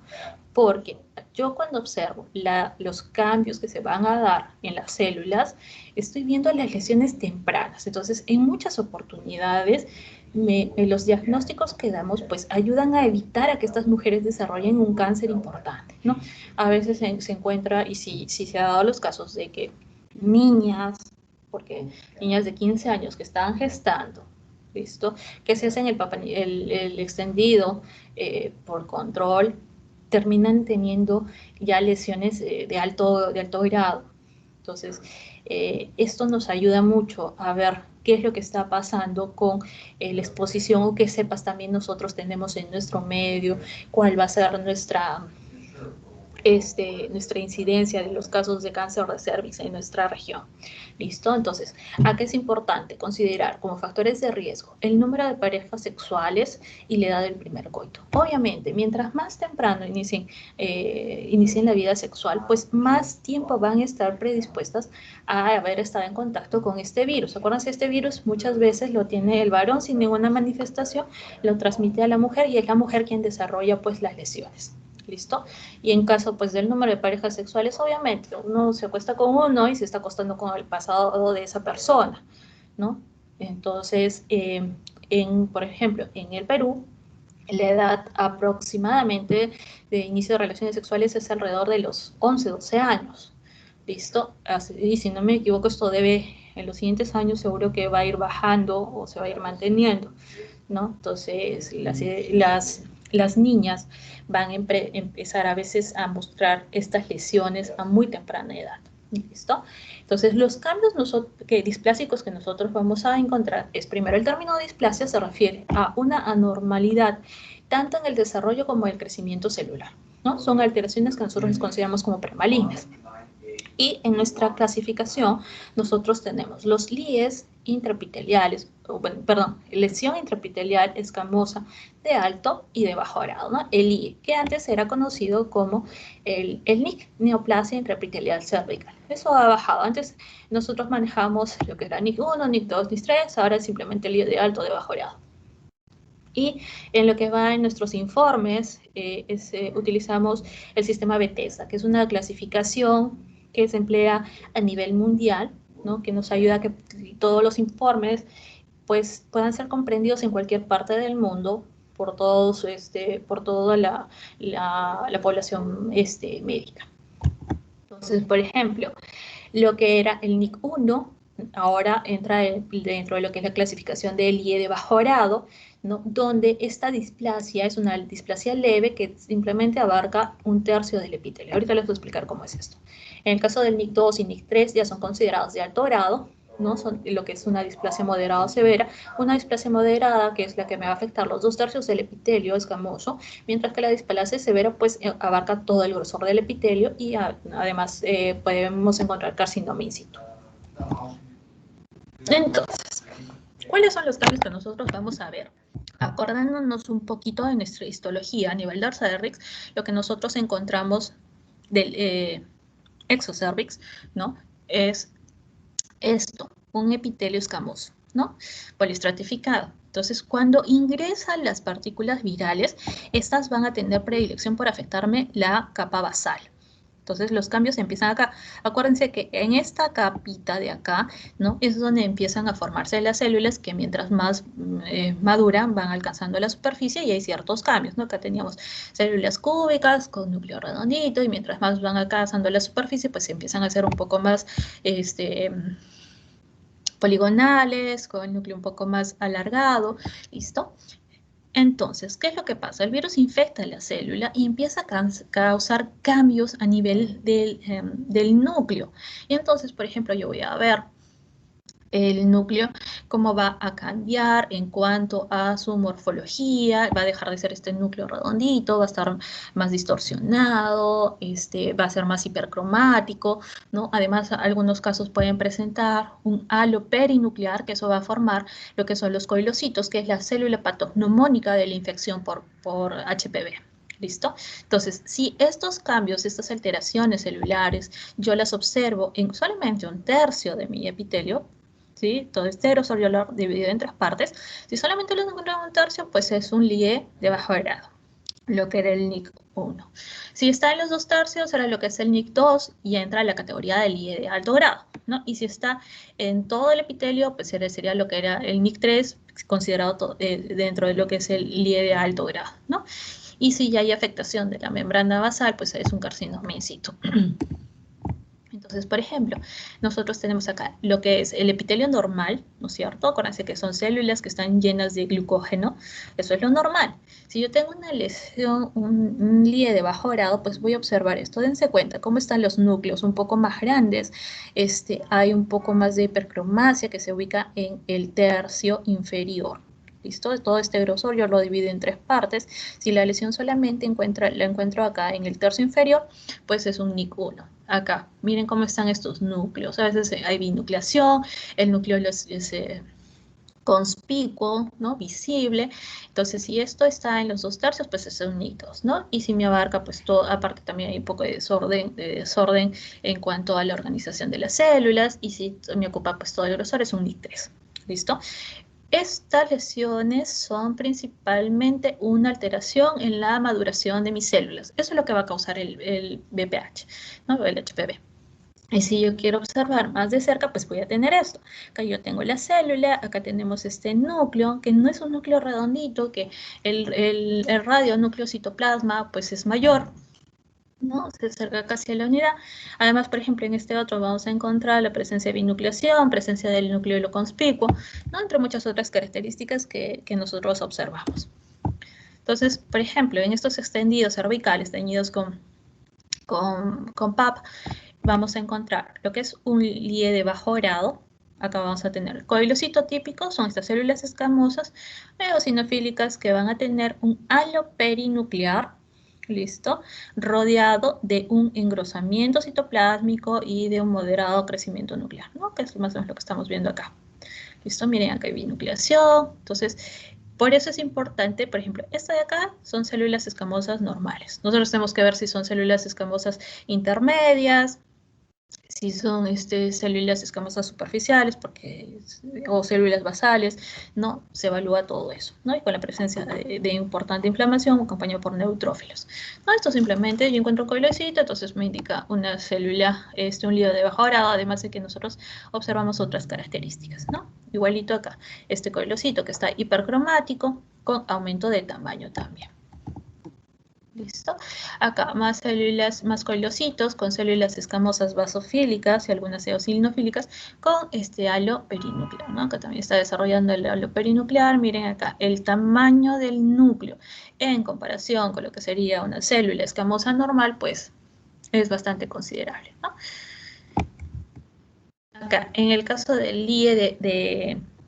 porque yo cuando observo los cambios que se van a dar en las células, estoy viendo las lesiones tempranas. Entonces, en muchas oportunidades, los diagnósticos que damos pues ayudan a evitar a que estas mujeres desarrollen un cáncer importante, ¿no? A veces se encuentra, y sí se ha dado los casos de que niñas, porque niñas de 15 años que estaban gestando, ¿listo? Que se hacen el extendido por control, terminan teniendo ya lesiones de alto grado. Entonces, esto nos ayuda mucho a ver qué es lo que está pasando con la exposición, o qué cepas también nosotros tenemos en nuestro medio, cuál va a ser nuestra incidencia de los casos de cáncer de cervix en nuestra región. ¿Listo? Entonces, ¿a qué es importante considerar como factores de riesgo el número de parejas sexuales y la edad del primer coito? Obviamente, mientras más temprano inicien la vida sexual, pues más tiempo van a estar predispuestas a haber estado en contacto con este virus. Acuérdense, este virus muchas veces lo tiene el varón sin ninguna manifestación, lo transmite a la mujer y es la mujer quien desarrolla pues las lesiones. ¿Listo? Y en caso pues del número de parejas sexuales, obviamente uno se acuesta con uno y se está acostando con el pasado de esa persona, ¿no? Entonces, por ejemplo, en el Perú, la edad aproximadamente de inicio de relaciones sexuales es alrededor de los 11, 12 años, ¿listo? Y si no me equivoco, esto debe, en los siguientes años seguro que va a ir bajando o se va a ir manteniendo, ¿no? Entonces, las niñas van a empezar a veces a mostrar estas lesiones a muy temprana edad. ¿Listo? Entonces, los cambios displásicos que nosotros vamos a encontrar es, primero, el término displasia se refiere a una anormalidad tanto en el desarrollo como en el crecimiento celular, ¿no? Son alteraciones que nosotros consideramos como premalignas. Y en nuestra clasificación, nosotros tenemos los LIES intraepiteliales, perdón, lesión intraepitelial escamosa de alto y de bajo grado, ¿no? El IE, que antes era conocido como el NIC, neoplasia intraepitelial cervical. Eso ha bajado. Antes nosotros manejamos lo que era NIC 1, NIC 2, NIC 3, ahora es simplemente el IE de alto o de bajo grado. Y en lo que va en nuestros informes, utilizamos el sistema Bethesda, que es una clasificación que se emplea a nivel mundial, ¿no? Que nos ayuda a que todos los informes pues, puedan ser comprendidos en cualquier parte del mundo por toda la población médica. Entonces, por ejemplo, lo que era el NIC 1 ahora entra dentro de lo que es la clasificación del IE de bajo grado, ¿no? Donde esta displasia es una displasia leve que simplemente abarca 1/3 del epitelio. Ahorita les voy a explicar cómo es esto. En el caso del NIC 2 y NIC 3 ya son considerados de alto grado, ¿no? Son lo que es una displasia moderada o severa. Una displasia moderada, que es la que me va a afectar los 2/3 del epitelio escamoso, mientras que la displasia severa pues abarca todo el grosor del epitelio y además podemos encontrar carcinoma in situ. Entonces, ¿cuáles son los cambios que nosotros vamos a ver? Acordándonos un poquito de nuestra histología a nivel dorsal-cervix, lo que nosotros encontramos del exocervix, ¿no? Es esto, un epitelio escamoso, ¿no? Poliestratificado. Entonces, cuando ingresan las partículas virales, estas van a tener predilección por afectarme la capa basal. Entonces, los cambios empiezan acá. Acuérdense que en esta capita de acá, ¿no? Es donde empiezan a formarse las células que mientras más maduran van alcanzando la superficie y hay ciertos cambios, ¿no? Acá teníamos células cúbicas con núcleo redondito y mientras más van alcanzando la superficie, pues empiezan a ser un poco más, poligonales, con el núcleo un poco más alargado, ¿listo? Entonces, ¿qué es lo que pasa? El virus infecta la célula y empieza a causar cambios a nivel del núcleo. Y entonces, por ejemplo, yo voy a ver el núcleo, cómo va a cambiar en cuanto a su morfología, va a dejar de ser este núcleo redondito, va a estar más distorsionado, va a ser más hipercromático, ¿no? Además, algunos casos pueden presentar un halo perinuclear, que eso va a formar lo que son los coilocitos, que es la célula patognomónica de la infección por HPV. ¿Listo? Entonces, si estos cambios, estas alteraciones celulares, yo las observo en solamente 1/3 de mi epitelio, ¿sí? Todo este aerosol yo lo dividido en 3 partes. Si solamente lo encuentro en 1/3, pues es un LIE de bajo grado, lo que era el NIC 1. Si está en los 2/3, era lo que es el NIC 2 y entra a la categoría del LIE de alto grado, ¿no? Y si está en todo el epitelio, pues sería lo que era el NIC 3, considerado dentro de lo que es el LIE de alto grado, ¿no? Y si ya hay afectación de la membrana basal, pues es un carcinoma in situ. Entonces, por ejemplo, nosotros tenemos acá lo que es el epitelio normal, ¿no es cierto? Acuérdense que son células que están llenas de glucógeno, eso es lo normal. Si yo tengo una lesión, un LIE de bajo grado, pues voy a observar esto. Dense cuenta cómo están los núcleos un poco más grandes, hay un poco más de hipercromasia que se ubica en el tercio inferior. ¿Listo? Todo este grosor yo lo divido en 3 partes. Si la lesión solamente la encuentro acá en el tercio inferior, pues es un NIC 1. Acá, miren cómo están estos núcleos. A veces hay binucleación, el núcleo es conspicuo, ¿no? Visible. Entonces, si esto está en los 2/3, pues es un NIC 2, ¿no? Y si me abarca, pues todo, aparte también hay un poco de desorden en cuanto a la organización de las células, y si me ocupa pues todo el grosor, es un NIC 3. ¿Listo? Estas lesiones son principalmente una alteración en la maduración de mis células. Eso es lo que va a causar el BPH, ¿no? El HPV. Y si yo quiero observar más de cerca, pues voy a tener esto. Acá yo tengo la célula, acá tenemos este núcleo, que no es un núcleo redondito, que el radio núcleo citoplasma pues es mayor, ¿no? Se acerca casi a la unidad. Además, por ejemplo, en este otro vamos a encontrar la presencia de binucleación, presencia del núcleo conspicuo, ¿no? Entre muchas otras características que nosotros observamos. Entonces, por ejemplo, en estos extendidos cervicales teñidos con PAP, vamos a encontrar lo que es un LIE de bajo grado. Acá vamos a tener coilocito típico, son estas células escamosas eosinofílicas que van a tener un halo perinuclear, ¿listo? Rodeado de un engrosamiento citoplásmico y de un moderado crecimiento nuclear, ¿no? Que es más o menos lo que estamos viendo acá. ¿Listo? Miren, acá hay binucleación. Entonces, por eso es importante, por ejemplo, esta de acá son células escamosas normales. Nosotros tenemos que ver si son células escamosas intermedias, si son células escamosas superficiales o células basales, ¿no? Se evalúa todo eso, ¿no? Y con la presencia de importante inflamación acompañado por neutrófilos, ¿no? Esto simplemente yo encuentro un coilecito, entonces me indica una célula, un lío de bajo grado, además de que nosotros observamos otras características, ¿no? Igualito acá, este coilocito que está hipercromático con aumento de tamaño también. ¿Listo? Acá más células, más coilocitos con células escamosas basofílicas y algunas eosinofílicas con halo perinuclear, ¿no? Acá también está desarrollando el halo perinuclear. Miren acá, el tamaño del núcleo en comparación con lo que sería una célula escamosa normal, pues es bastante considerable, ¿no? Acá, en el caso del LIE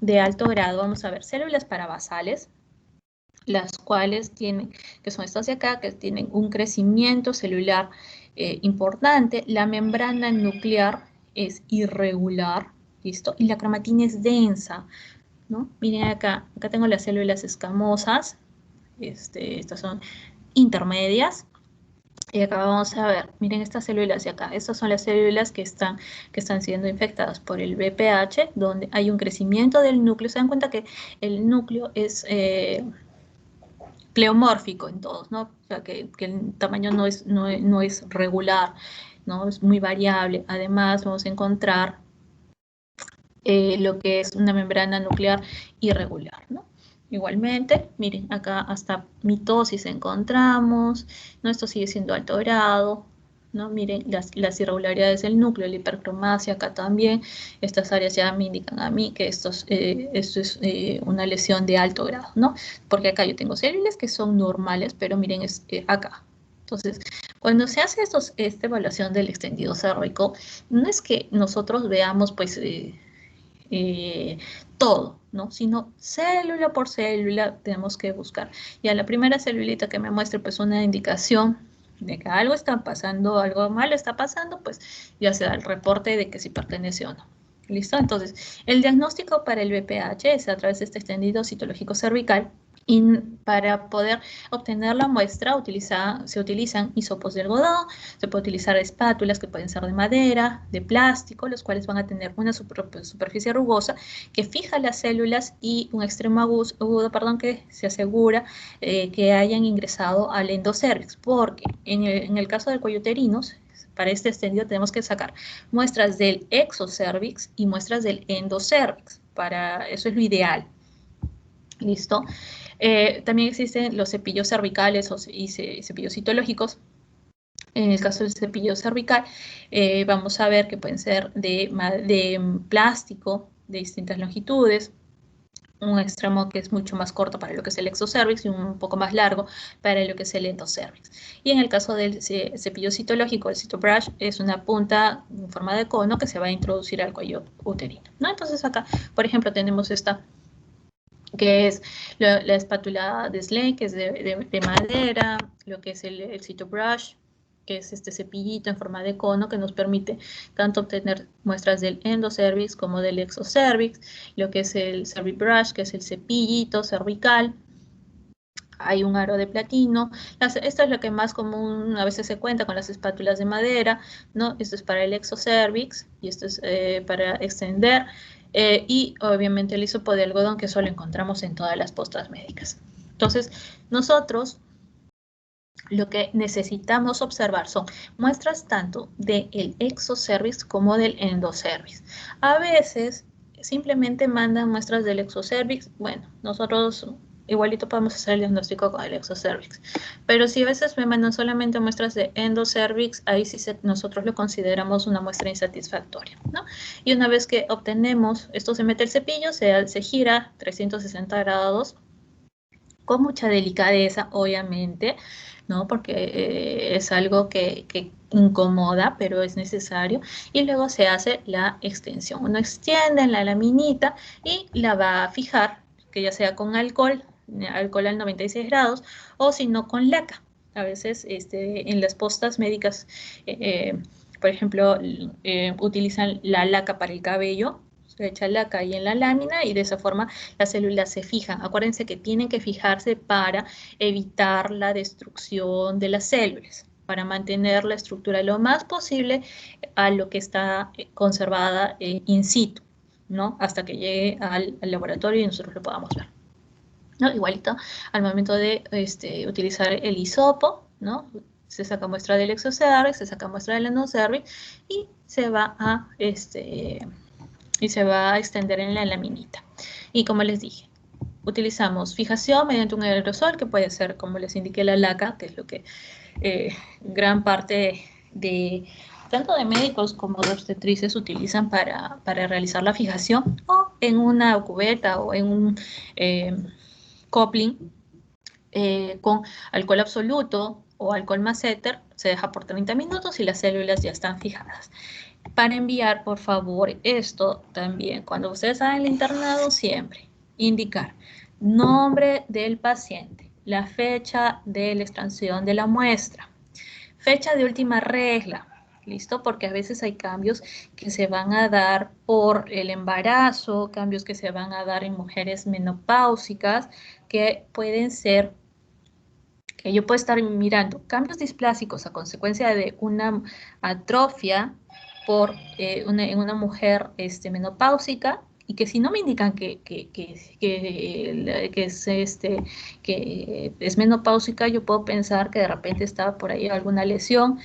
de alto grado, vamos a ver células parabasales, las cuales tienen, que son estas de acá, que tienen un crecimiento celular importante. La membrana nuclear es irregular, ¿listo? Y la cromatina es densa, ¿no? Miren acá, acá tengo las células escamosas, estas son intermedias. Y acá vamos a ver, miren estas células de acá, estas son las células que están siendo infectadas por el VPH, donde hay un crecimiento del núcleo. Se dan cuenta que el núcleo es pleomórfico en todos, ¿no? O sea, que el tamaño no es regular, ¿no? Es muy variable. Además, vamos a encontrar lo que es una membrana nuclear irregular, ¿no? Igualmente, miren, acá hasta mitosis encontramos, ¿no? Esto sigue siendo alto grado, ¿no? Miren las irregularidades del núcleo, la hipercromasia acá también. Estas áreas ya me indican a mí que esto es una lesión de alto grado, ¿no? Porque acá yo tengo células que son normales, pero miren, es acá. Entonces, cuando se hace esta evaluación del extendido cérvico, no es que nosotros veamos, pues, todo, ¿no? Sino célula por célula tenemos que buscar. Y a la primera celulita que me muestre pues una indicación de que algo está pasando, algo malo está pasando, pues ya se da el reporte de que si pertenece o no. ¿Listo? Entonces, el diagnóstico para el VPH es a través de este extendido citológico cervical. Y para poder obtener la muestra se utilizan hisopos de algodón, se puede utilizar espátulas que pueden ser de madera, de plástico, los cuales van a tener una superficie rugosa que fija las células y un extremo agudo, que se asegura que hayan ingresado al endocervix, porque en el caso del cuello uterino, para este extendido tenemos que sacar muestras del exocervix y muestras del endocervix. Para eso es lo ideal. ¿Listo? También existen los cepillos cervicales y cepillos citológicos. En el caso del cepillo cervical, vamos a ver que pueden ser de plástico de distintas longitudes, un extremo que es mucho más corto para lo que es el exocervix y un poco más largo para lo que es el endocervix. Y en el caso del cepillo citológico, el cytobrush, es una punta en forma de cono que se va a introducir al cuello uterino, ¿no? Entonces acá, por ejemplo, tenemos esta que es la espátula de Slane, que es de madera, lo que es el cytobrush, que es este cepillito en forma de cono que nos permite tanto obtener muestras del endocervix como del exocervix, lo que es el cervibrush, que es el cepillito cervical. Hay un aro de platino. Esto es lo que más común a veces se cuenta con las espátulas de madera, ¿no? Esto es para el exocervix y esto es para extender. Y obviamente el hisopo de algodón, que solo encontramos en todas las postas médicas. Entonces, nosotros lo que necesitamos observar son muestras tanto del exocervix como del endocervix. A veces simplemente mandan muestras del exocervix. Bueno, nosotros igualito podemos hacer el diagnóstico con el exocervix. Pero si a veces me mandan solamente muestras de endocervix, ahí sí nosotros lo consideramos una muestra insatisfactoria, ¿no? Y una vez que obtenemos, esto se mete el cepillo, se gira 360 grados, con mucha delicadeza, obviamente, ¿no? Porque es algo que incomoda, pero es necesario. Y luego se hace la extensión. Uno extiende en la laminita y la va a fijar, que ya sea con alcohol al 96 grados, o si no con laca. A veces en las postas médicas, por ejemplo, utilizan la laca para el cabello, echa laca ahí en la lámina y de esa forma las células se fijan. Acuérdense que tienen que fijarse para evitar la destrucción de las células, para mantener la estructura lo más posible a lo que está conservada in situ, ¿no? Hasta que llegue al laboratorio y nosotros lo podamos ver, ¿no? Igualito al momento de utilizar el hisopo, ¿no? Se saca muestra del exocervix, se saca muestra del endocervix y se va a extender en la laminita. Y como les dije, utilizamos fijación mediante un aerosol, que puede ser, como les indiqué, la laca, que es lo que gran parte de tanto de médicos como de obstetrices utilizan para realizar la fijación, o en una cubeta o en un coupling con alcohol absoluto o alcohol más éter, se deja por 30 minutos y las células ya están fijadas. Para enviar, por favor, esto también, cuando ustedes hagan el internado, siempre indicar nombre del paciente, la fecha de la extracción de la muestra, fecha de última regla, ¿listo? Porque a veces hay cambios que se van a dar por el embarazo, cambios que se van a dar en mujeres menopáusicas, que pueden ser, que yo puedo estar mirando cambios displásicos a consecuencia de una atrofia en una mujer menopáusica, y que si no me indican que es menopáusica, yo puedo pensar que de repente está por ahí alguna lesión,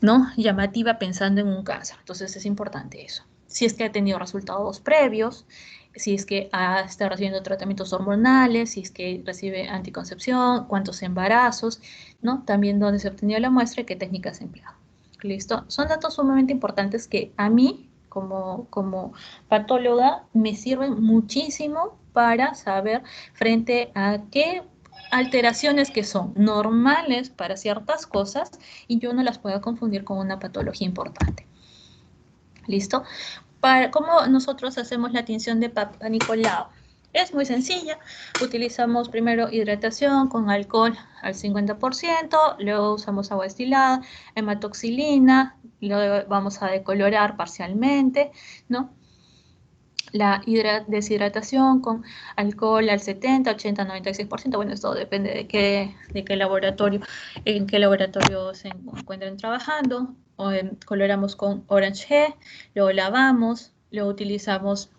¿no?, llamativa, pensando en un cáncer. Entonces es importante eso. Si es que ha tenido resultados previos, si es que está recibiendo tratamientos hormonales, si es que recibe anticoncepción, cuántos embarazos, ¿no? También dónde se ha obtenido la muestra y qué técnicas ha empleado. ¿Listo? Son datos sumamente importantes que a mí, como patóloga, me sirven muchísimo para saber frente a qué alteraciones que son normales para ciertas cosas y yo no las puedo confundir con una patología importante. ¿Listo? ¿Cómo nosotros hacemos la tinción de Papa Nicolau? Es muy sencilla. Utilizamos primero hidratación con alcohol al 50%, luego usamos agua destilada, hematoxilina, luego vamos a decolorar parcialmente, ¿no? La deshidratación con alcohol al 70, 80, 96%. Bueno, esto depende de qué laboratorio, en qué laboratorio se encuentren trabajando. Coloramos con Orange G, luego lavamos, luego utilizamos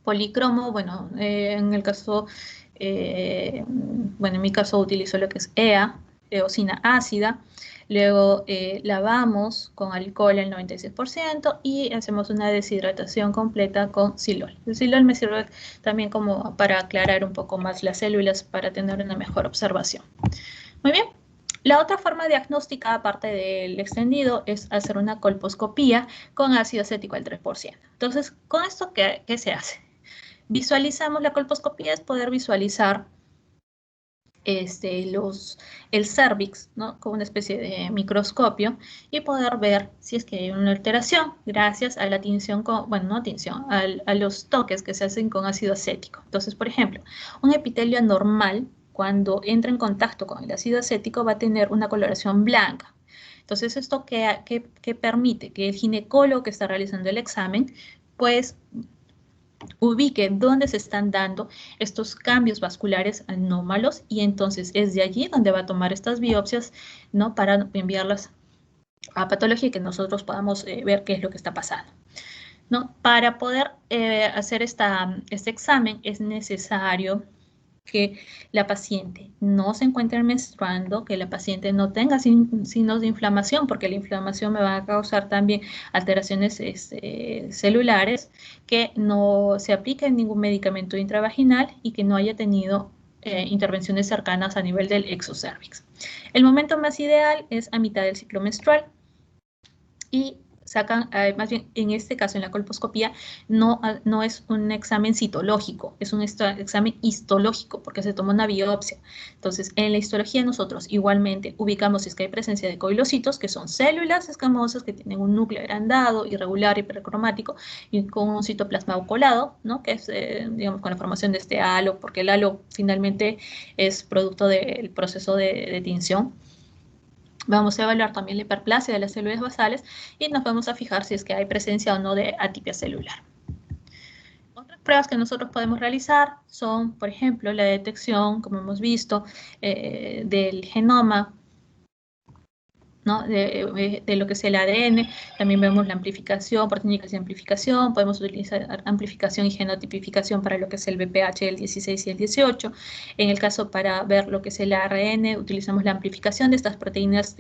policromo. Bueno, en el caso, en mi caso utilizo lo que es EA, eosina ácida. Luego lavamos con alcohol el 96% y hacemos una deshidratación completa con Silol. El Silol me sirve también como para aclarar un poco más las células para tener una mejor observación. Muy bien. La otra forma diagnóstica, aparte del extendido, es hacer una colposcopía con ácido acético al 3%. Entonces, ¿con esto qué se hace? Visualizamos la colposcopía, es poder visualizar el cervix, ¿no?, con una especie de microscopio y poder ver si es que hay una alteración gracias a la tinción, a los toques que se hacen con ácido acético. Entonces, por ejemplo, un epitelio anormal, cuando entra en contacto con el ácido acético, va a tener una coloración blanca. Entonces, ¿esto qué permite? Que el ginecólogo que está realizando el examen, pues, ubique dónde se están dando estos cambios vasculares anómalos, y entonces es de allí donde va a tomar estas biopsias, ¿no?, para enviarlas a patología y que nosotros podamos ver qué es lo que está pasando, ¿no? Para poder hacer este examen es necesario que la paciente no se encuentre menstruando, que la paciente no tenga signos de inflamación, porque la inflamación me va a causar también alteraciones celulares, que no se aplique ningún medicamento intravaginal y que no haya tenido intervenciones cercanas a nivel del exocervix. El momento más ideal es a mitad del ciclo menstrual y sacan, más bien en este caso en la colposcopía, no es un examen citológico, es un examen histológico porque se toma una biopsia. Entonces, en la histología nosotros igualmente ubicamos si es que hay presencia de coilocitos, que son células escamosas que tienen un núcleo agrandado, irregular, hipercromático y con un citoplasma colado, ¿no?, que es, digamos, con la formación de este halo, porque el halo finalmente es producto del proceso de tinción. Vamos a evaluar también la hiperplasia de las células basales y nos vamos a fijar si es que hay presencia o no de atipia celular. Pruebas que nosotros podemos realizar son, por ejemplo, la detección, como hemos visto, del genoma, ¿no? De lo que es el ADN. También vemos la amplificación, proteínicas de amplificación. Podemos utilizar amplificación y genotipificación para lo que es el VPH, el 16 y el 18. En el caso para ver lo que es el ARN, utilizamos la amplificación de estas proteínas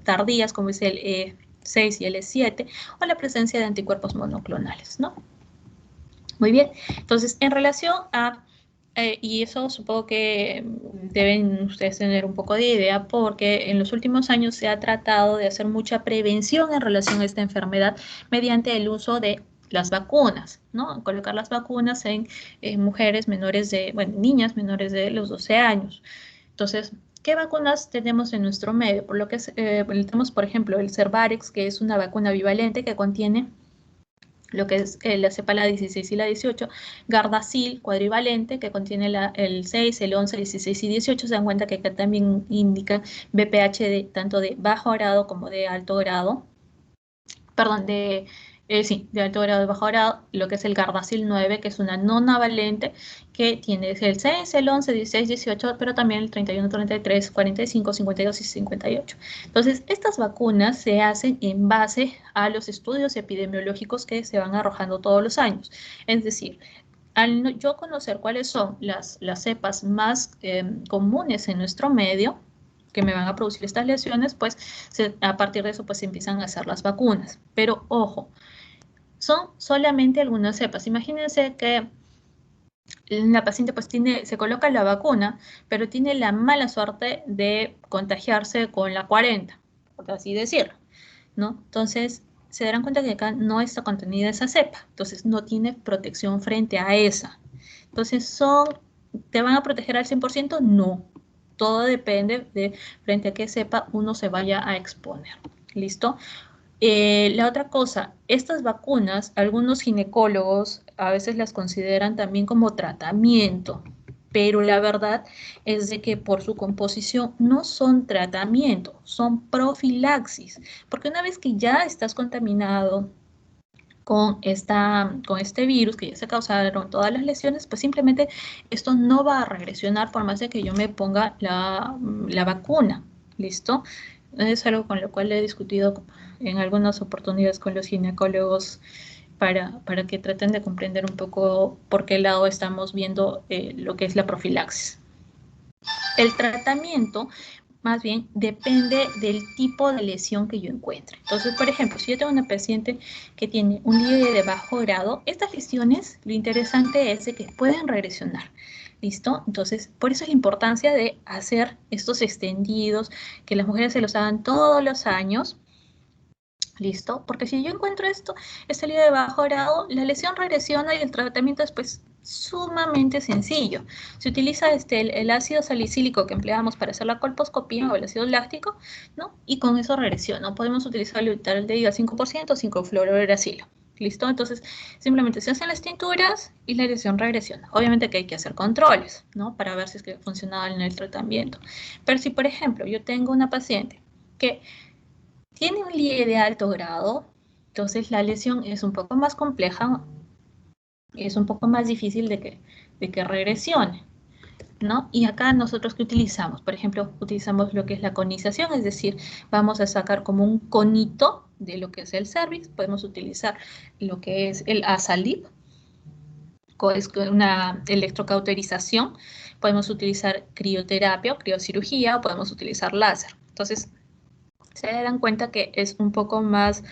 tardías, como es el E6 y el E7, o la presencia de anticuerpos monoclonales, ¿no? Muy bien, entonces en relación a, y eso supongo que deben ustedes tener un poco de idea, porque en los últimos años se ha tratado de hacer mucha prevención en relación a esta enfermedad mediante el uso de las vacunas, ¿no? Colocar las vacunas en mujeres menores de, bueno, niñas menores de los 12 años. Entonces, ¿qué vacunas tenemos en nuestro medio? Por lo que tenemos, por ejemplo, el Cervarix, que es una vacuna bivalente que contiene lo que es la cepa la 16 y la 18, Gardasil cuadrivalente, que contiene el 6, el 11, 16 y 18, se dan cuenta que acá también indican BPH tanto de bajo grado como de alto grado, perdón, sí, de alto grado y bajo grado, lo que es el Gardasil 9, que es una nonavalente, que tiene el 6, el 11, 16, 18, pero también el 31, 33, 45, 52 y 58. Entonces, estas vacunas se hacen en base a los estudios epidemiológicos que se van arrojando todos los años. Es decir, al yo conocer cuáles son las cepas más comunes en nuestro medio, que me van a producir estas lesiones, pues a partir de eso pues se empiezan a hacer las vacunas. Pero ojo, son solamente algunas cepas. Imagínense que la paciente pues se coloca la vacuna, pero tiene la mala suerte de contagiarse con la 40, por así decirlo, ¿no? Entonces, se darán cuenta que acá no está contenida esa cepa, entonces no tiene protección frente a esa. Entonces, ¿te van a proteger al 100%? No. Todo depende de frente a qué cepa uno se vaya a exponer. ¿Listo? La otra cosa, estas vacunas, algunos ginecólogos a veces las consideran también como tratamiento, pero la verdad es de que por su composición no son tratamiento, son profilaxis, porque una vez que ya estás contaminado con este virus, que ya se causaron todas las lesiones, pues simplemente esto no va a regresionar por más de que yo me ponga la vacuna, ¿listo? Es algo con lo cual he discutido en algunas oportunidades con los ginecólogos para que traten de comprender un poco por qué lado estamos viendo lo que es la profilaxis. El tratamiento más bien depende del tipo de lesión que yo encuentre. Entonces, por ejemplo, si yo tengo una paciente que tiene un líder de bajo grado, estas lesiones, lo interesante es de que pueden regresionar. ¿Listo? Entonces, por eso es la importancia de hacer estos extendidos, que las mujeres se los hagan todos los años. ¿Listo? Porque si yo encuentro este líder de bajo grado, la lesión regresiona y el tratamiento es pues sumamente sencillo. Se utiliza el ácido salicílico que empleamos para hacer la colposcopía o el ácido láctico, ¿no? Y con eso regresiona. Podemos utilizar el butaldehido al 5% o 5-fluorouracilo. ¿Listo? Entonces, simplemente se hacen las tinturas y la lesión regresiona. Obviamente que hay que hacer controles, ¿no? Para ver si es que funcionaba en el tratamiento. Pero si, por ejemplo, yo tengo una paciente que tiene un LIE de alto grado, entonces la lesión es un poco más compleja, es un poco más difícil de que regresione, ¿no? Y acá nosotros, ¿qué utilizamos? Por ejemplo, utilizamos lo que es la conización, es decir, vamos a sacar como un conito de lo que es el cervix, podemos utilizar lo que es el ASALIP, es una electrocauterización, podemos utilizar crioterapia o criocirugía, o podemos utilizar láser. Entonces, se darán cuenta que es un poco más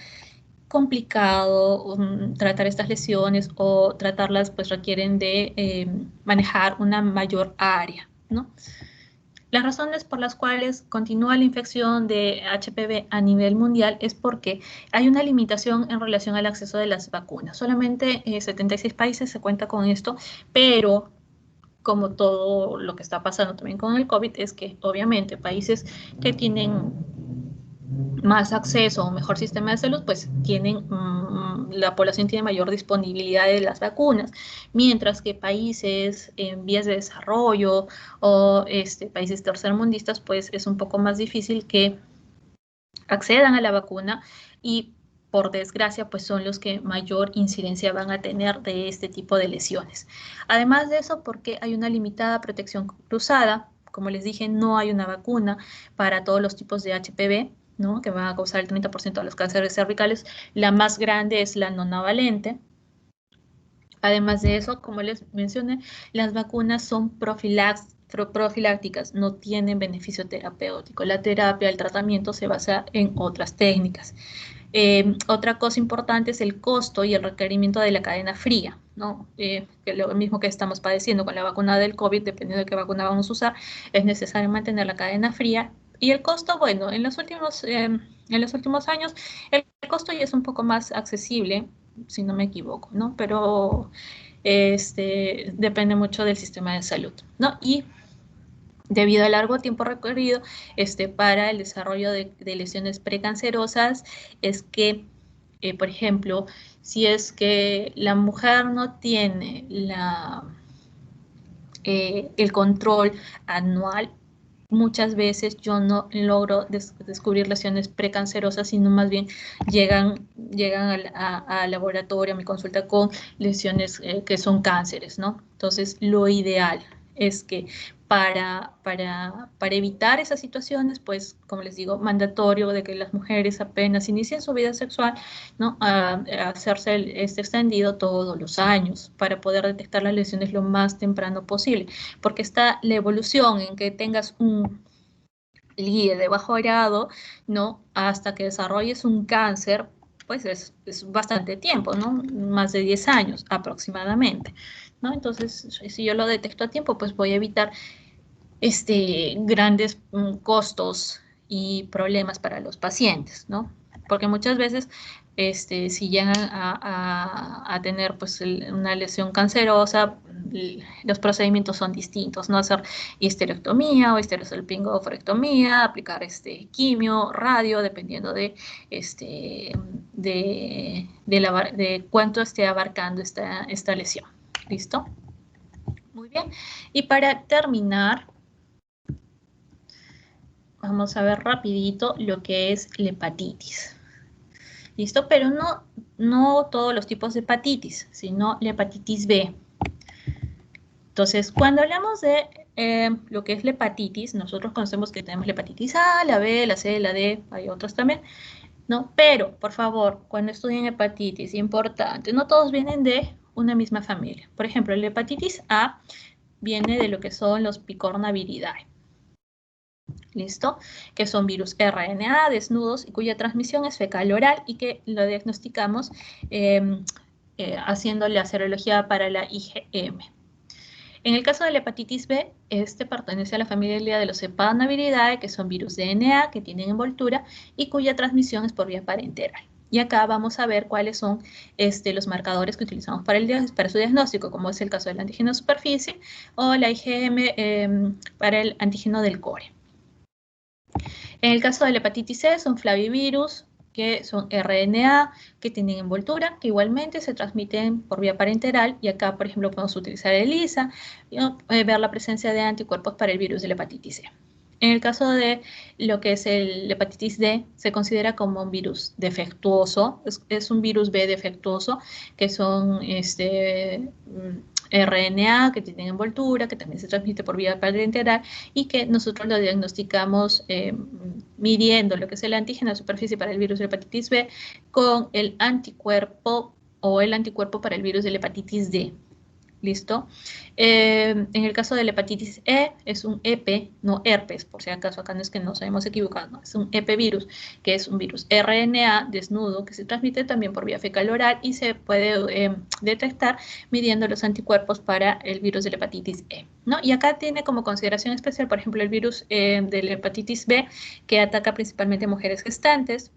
complicado tratar estas lesiones, o tratarlas pues requieren de manejar una mayor área, ¿no? Las razones por las cuales continúa la infección de HPV a nivel mundial es porque hay una limitación en relación al acceso de las vacunas. Solamente 76 países se cuenta con esto, pero como todo lo que está pasando también con el COVID, es que obviamente países que tienen más acceso o mejor sistema de salud, pues la población tiene mayor disponibilidad de las vacunas, mientras que países en vías de desarrollo o países tercermundistas, pues es un poco más difícil que accedan a la vacuna, y por desgracia, pues son los que mayor incidencia van a tener de este tipo de lesiones. Además de eso, porque hay una limitada protección cruzada, como les dije, no hay una vacuna para todos los tipos de HPV, ¿no? Que van a causar el 30% de los cánceres cervicales. La más grande es la nonavalente. Además de eso, como les mencioné, las vacunas son profilácticas, no tienen beneficio terapéutico. La terapia, el tratamiento se basa en otras técnicas. Otra cosa importante es el costo y el requerimiento de la cadena fría, ¿no? Que lo mismo que estamos padeciendo con la vacuna del COVID, dependiendo de qué vacuna vamos a usar, es necesario mantener la cadena fría. Y el costo, bueno, en los últimos años, el costo ya es un poco más accesible, si no me equivoco, ¿no? Pero depende mucho del sistema de salud, ¿no? Y debido al largo tiempo recorrido para el desarrollo de lesiones precancerosas, es que, por ejemplo, si es que la mujer no tiene el control anual, muchas veces yo no logro descubrir lesiones precancerosas, sino más bien llegan al laboratorio, a mi consulta, con lesiones que son cánceres, ¿no? Entonces, lo ideal es que para evitar esas situaciones, pues, como les digo, mandatorio de que las mujeres apenas inician su vida sexual, ¿no? A hacerse este extendido todos los años para poder detectar las lesiones lo más temprano posible, porque está la evolución en que tengas un líder de bajo grado, ¿no? Hasta que desarrolles un cáncer, pues es bastante tiempo, ¿no? Más de 10 años aproximadamente, ¿no? Entonces, si yo lo detecto a tiempo, pues voy a evitar grandes costos y problemas para los pacientes, ¿no? Porque muchas veces, si llegan a tener pues una lesión cancerosa, los procedimientos son distintos, ¿no? Hacer histerectomía o histerosalpingoforectomía, aplicar quimio, radio, dependiendo de cuánto esté abarcando esta lesión. ¿Listo? Muy bien. Y para terminar, vamos a ver rapidito lo que es la hepatitis. ¿Listo? Pero no todos los tipos de hepatitis, sino la hepatitis B. Entonces, cuando hablamos de lo que es la hepatitis, nosotros conocemos que tenemos la hepatitis A, la B, la C, la D, hay otras también, ¿no? Pero, por favor, cuando estudien hepatitis, importante, no todos vienen de una misma familia. Por ejemplo, la hepatitis A viene de lo que son los Picornaviridae. ¿Listo? Que son virus RNA desnudos y cuya transmisión es fecal-oral y que lo diagnosticamos haciendo la serología para la IgM. En el caso de la hepatitis B, pertenece a la familia de los Hepanaviridae, que son virus DNA que tienen envoltura y cuya transmisión es por vía parenteral. Y acá vamos a ver cuáles son los marcadores que utilizamos para su diagnóstico, como es el caso del antígeno de superficie o la IgM para el antígeno del core. En el caso de la hepatitis C son flavivirus, que son RNA, que tienen envoltura, que igualmente se transmiten por vía parenteral, y acá, por ejemplo, podemos utilizar ELISA, ver la presencia de anticuerpos para el virus de la hepatitis C. En el caso de lo que es la hepatitis D, se considera como un virus defectuoso, es un virus B defectuoso, que son RNA, que tienen envoltura, que también se transmite por vía parenteral y que nosotros lo diagnosticamos midiendo lo que es el antígeno de superficie para el virus de la hepatitis B con el anticuerpo o el anticuerpo para el virus de la hepatitis D. ¿Listo? En el caso de la hepatitis E, es un EP, no herpes, por si acaso acá no es que nos hayamos equivocado, no, es un EP-virus, que es un virus RNA desnudo que se transmite también por vía fecal-oral y se puede detectar midiendo los anticuerpos para el virus de la hepatitis E, ¿no? Y acá tiene como consideración especial, por ejemplo, el virus de la hepatitis B, que ataca principalmente a mujeres gestantes.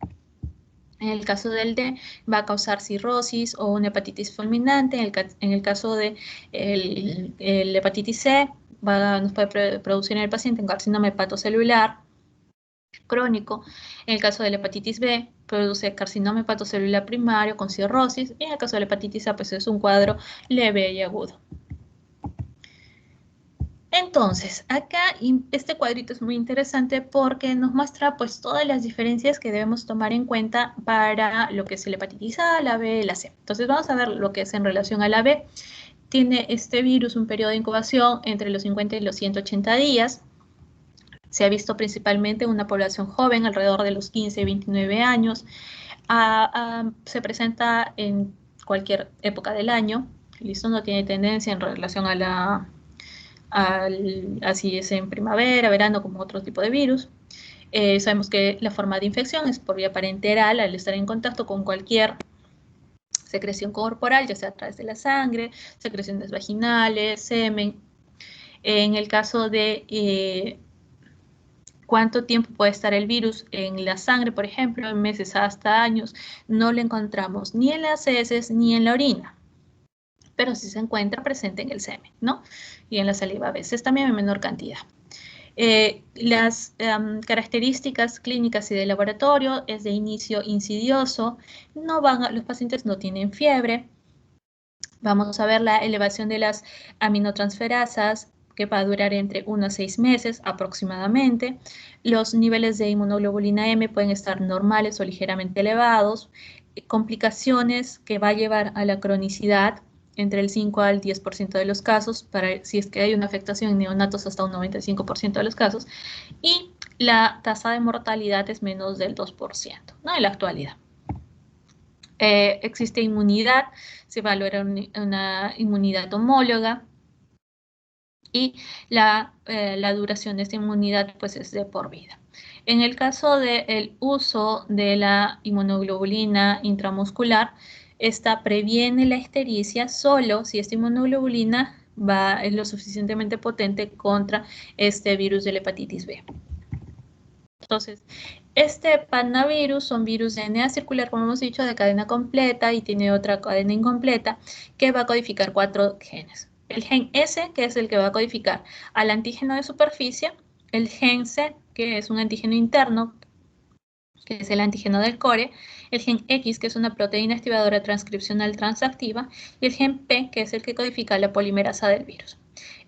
En el caso del D, va a causar cirrosis o una hepatitis fulminante. En el caso de la hepatitis C, nos puede producir en el paciente un carcinoma hepatocelular crónico. En el caso de la hepatitis B, produce carcinoma hepatocelular primario con cirrosis. Y en el caso de la hepatitis A, pues es un cuadro leve y agudo. Entonces, acá este cuadrito es muy interesante porque nos muestra pues todas las diferencias que debemos tomar en cuenta para lo que es la hepatitis A, la B y la C. Entonces vamos a ver lo que es en relación a la B. Tiene este virus un periodo de incubación entre los 50 y los 180 días. Se ha visto principalmente en una población joven, alrededor de los 15 y 29 años. Se presenta en cualquier época del año. Listo, no tiene tendencia en relación a así es en primavera, verano, como otro tipo de virus. Sabemos que la forma de infección es por vía parenteral al estar en contacto con cualquier secreción corporal, ya sea a través de la sangre, secreciones vaginales, semen. En el caso de cuánto tiempo puede estar el virus en la sangre, por ejemplo, en meses hasta años, no lo encontramos ni en las heces ni en la orina, pero sí se encuentra presente en el semen, ¿no? Y en la saliva a veces también en menor cantidad. Las características clínicas y de laboratorio es de inicio insidioso, los pacientes no tienen fiebre. Vamos a ver la elevación de las aminotransferasas, que va a durar entre 1 a 6 meses aproximadamente. Los niveles de inmunoglobulina M pueden estar normales o ligeramente elevados. Complicaciones que va a llevar a la cronicidad entre el 5 al 10% de los casos, si es que hay una afectación en neonatos hasta un 95% de los casos, y la tasa de mortalidad es menos del 2%, ¿no? En la actualidad. Existe inmunidad, se valora una inmunidad homóloga, y la duración de esta inmunidad pues es de por vida. En el caso del uso de la inmunoglobulina intramuscular, esta previene la ictericia solo si esta inmunoglobulina es lo suficientemente potente contra este virus de la hepatitis B. Entonces, este panavirus son virus de DNA circular, como hemos dicho, de cadena completa, y tiene otra cadena incompleta que va a codificar 4 genes. El gen S, que es el que va a codificar al antígeno de superficie, el gen C, que es un antígeno interno, que es el antígeno del core, el gen X, que es una proteína activadora transcripcional transactiva, y el gen P, que es el que codifica la polimerasa del virus.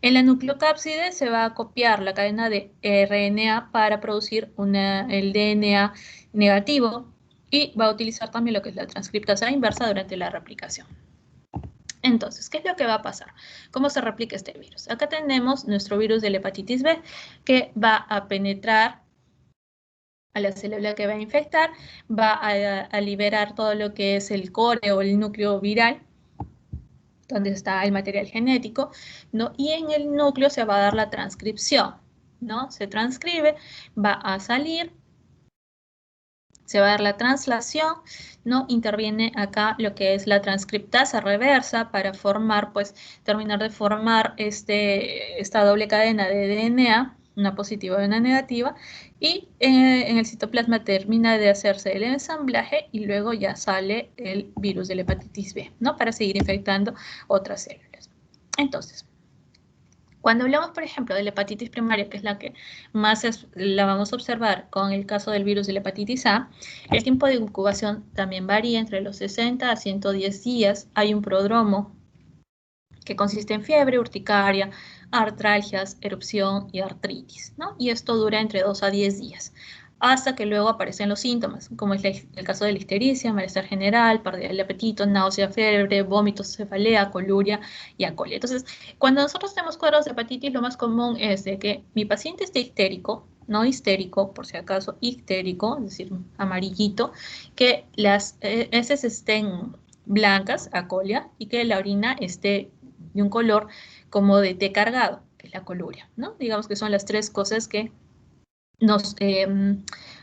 En la nucleocápside se va a copiar la cadena de RNA para producir el DNA negativo, y va a utilizar también lo que es la transcriptasa inversa durante la replicación. Entonces, ¿qué es lo que va a pasar? ¿Cómo se replica este virus? Acá tenemos nuestro virus de la hepatitis B, que va a penetrar a la célula que va a infectar, va a liberar todo lo que es el core o el núcleo viral, donde está el material genético, ¿no? Y en el núcleo se va a dar la transcripción, ¿no? Se transcribe, va a salir, se va a dar la translación, ¿no? Interviene acá lo que es la transcriptasa reversa para formar, pues, terminar de formar esta doble cadena de DNA, una positiva y una negativa, y en el citoplasma termina de hacerse el ensamblaje y luego ya sale el virus de la hepatitis B, ¿no? Para seguir infectando otras células. Entonces, cuando hablamos, por ejemplo, de la hepatitis primaria, que es la que más la vamos a observar con el caso del virus de la hepatitis A, el tiempo de incubación también varía entre los 60 a 110 días. Hay un prodromo que consiste en fiebre, urticaria, artralgias, erupción y artritis, ¿no? Y esto dura entre 2 a 10 días, hasta que luego aparecen los síntomas, como es el caso de la ictericia, malestar general, pérdida del apetito, náusea, fiebre, vómitos, cefalea, coluria y acolia. Entonces, cuando nosotros tenemos cuadros de hepatitis, lo más común es de que mi paciente esté ictérico, no histérico, por si acaso, ictérico, es decir, amarillito, que las heces estén blancas, acolia, y que la orina esté de un color como de té cargado, que es la coluria, ¿no? Digamos que son las 3 cosas que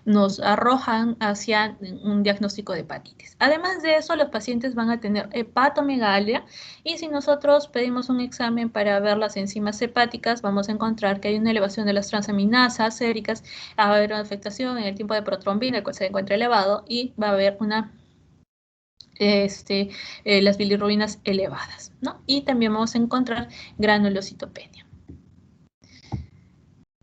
nos arrojan hacia un diagnóstico de hepatitis. Además de eso, los pacientes van a tener hepatomegalia, y si nosotros pedimos un examen para ver las enzimas hepáticas, vamos a encontrar que hay una elevación de las transaminasas séricas, va a haber una afectación en el tiempo de protrombina, el cual se encuentra elevado, y va a haber las bilirrubinas elevadas, ¿no? Y también vamos a encontrar granulocitopenia.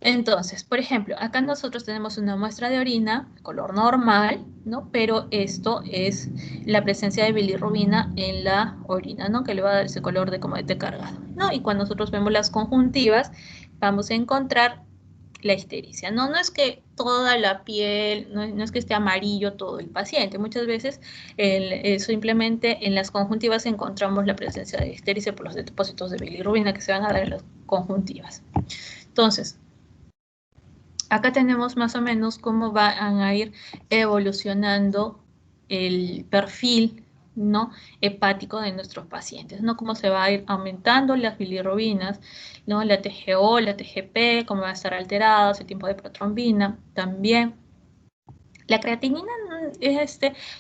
Entonces, por ejemplo, acá nosotros tenemos una muestra de orina, color normal, ¿no? Pero esto es la presencia de bilirrubina en la orina, ¿no? Que le va a dar ese color de como de té cargado, ¿no? Y cuando nosotros vemos las conjuntivas, vamos a encontrar la ictericia. No es que toda la piel, no es que esté amarillo todo el paciente. Muchas veces simplemente en las conjuntivas encontramos la presencia de ictericia por los depósitos de bilirrubina que se van a dar en las conjuntivas. Entonces, acá tenemos más o menos cómo van a ir evolucionando el perfil, ¿no?, hepático de nuestros pacientes, ¿no? Cómo se va a ir aumentando las bilirrubinas, ¿no? La TGO, la TGP, cómo va a estar alterada, el tiempo de protrombina, también. La creatinina,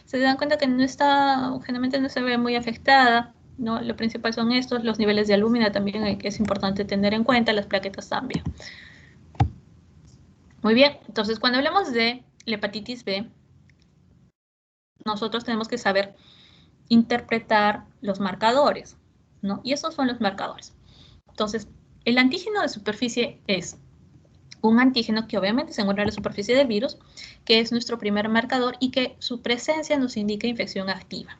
se dan cuenta que no está, generalmente no se ve muy afectada, ¿no? Lo principal son estos, los niveles de albúmina también que es importante tener en cuenta, las plaquetas también. Muy bien, entonces cuando hablamos de la hepatitis B, nosotros tenemos que saber interpretar los marcadores, ¿no? Y esos son los marcadores. Entonces, el antígeno de superficie es un antígeno que obviamente se encuentra en la superficie del virus, que es nuestro primer marcador y que su presencia nos indica infección activa.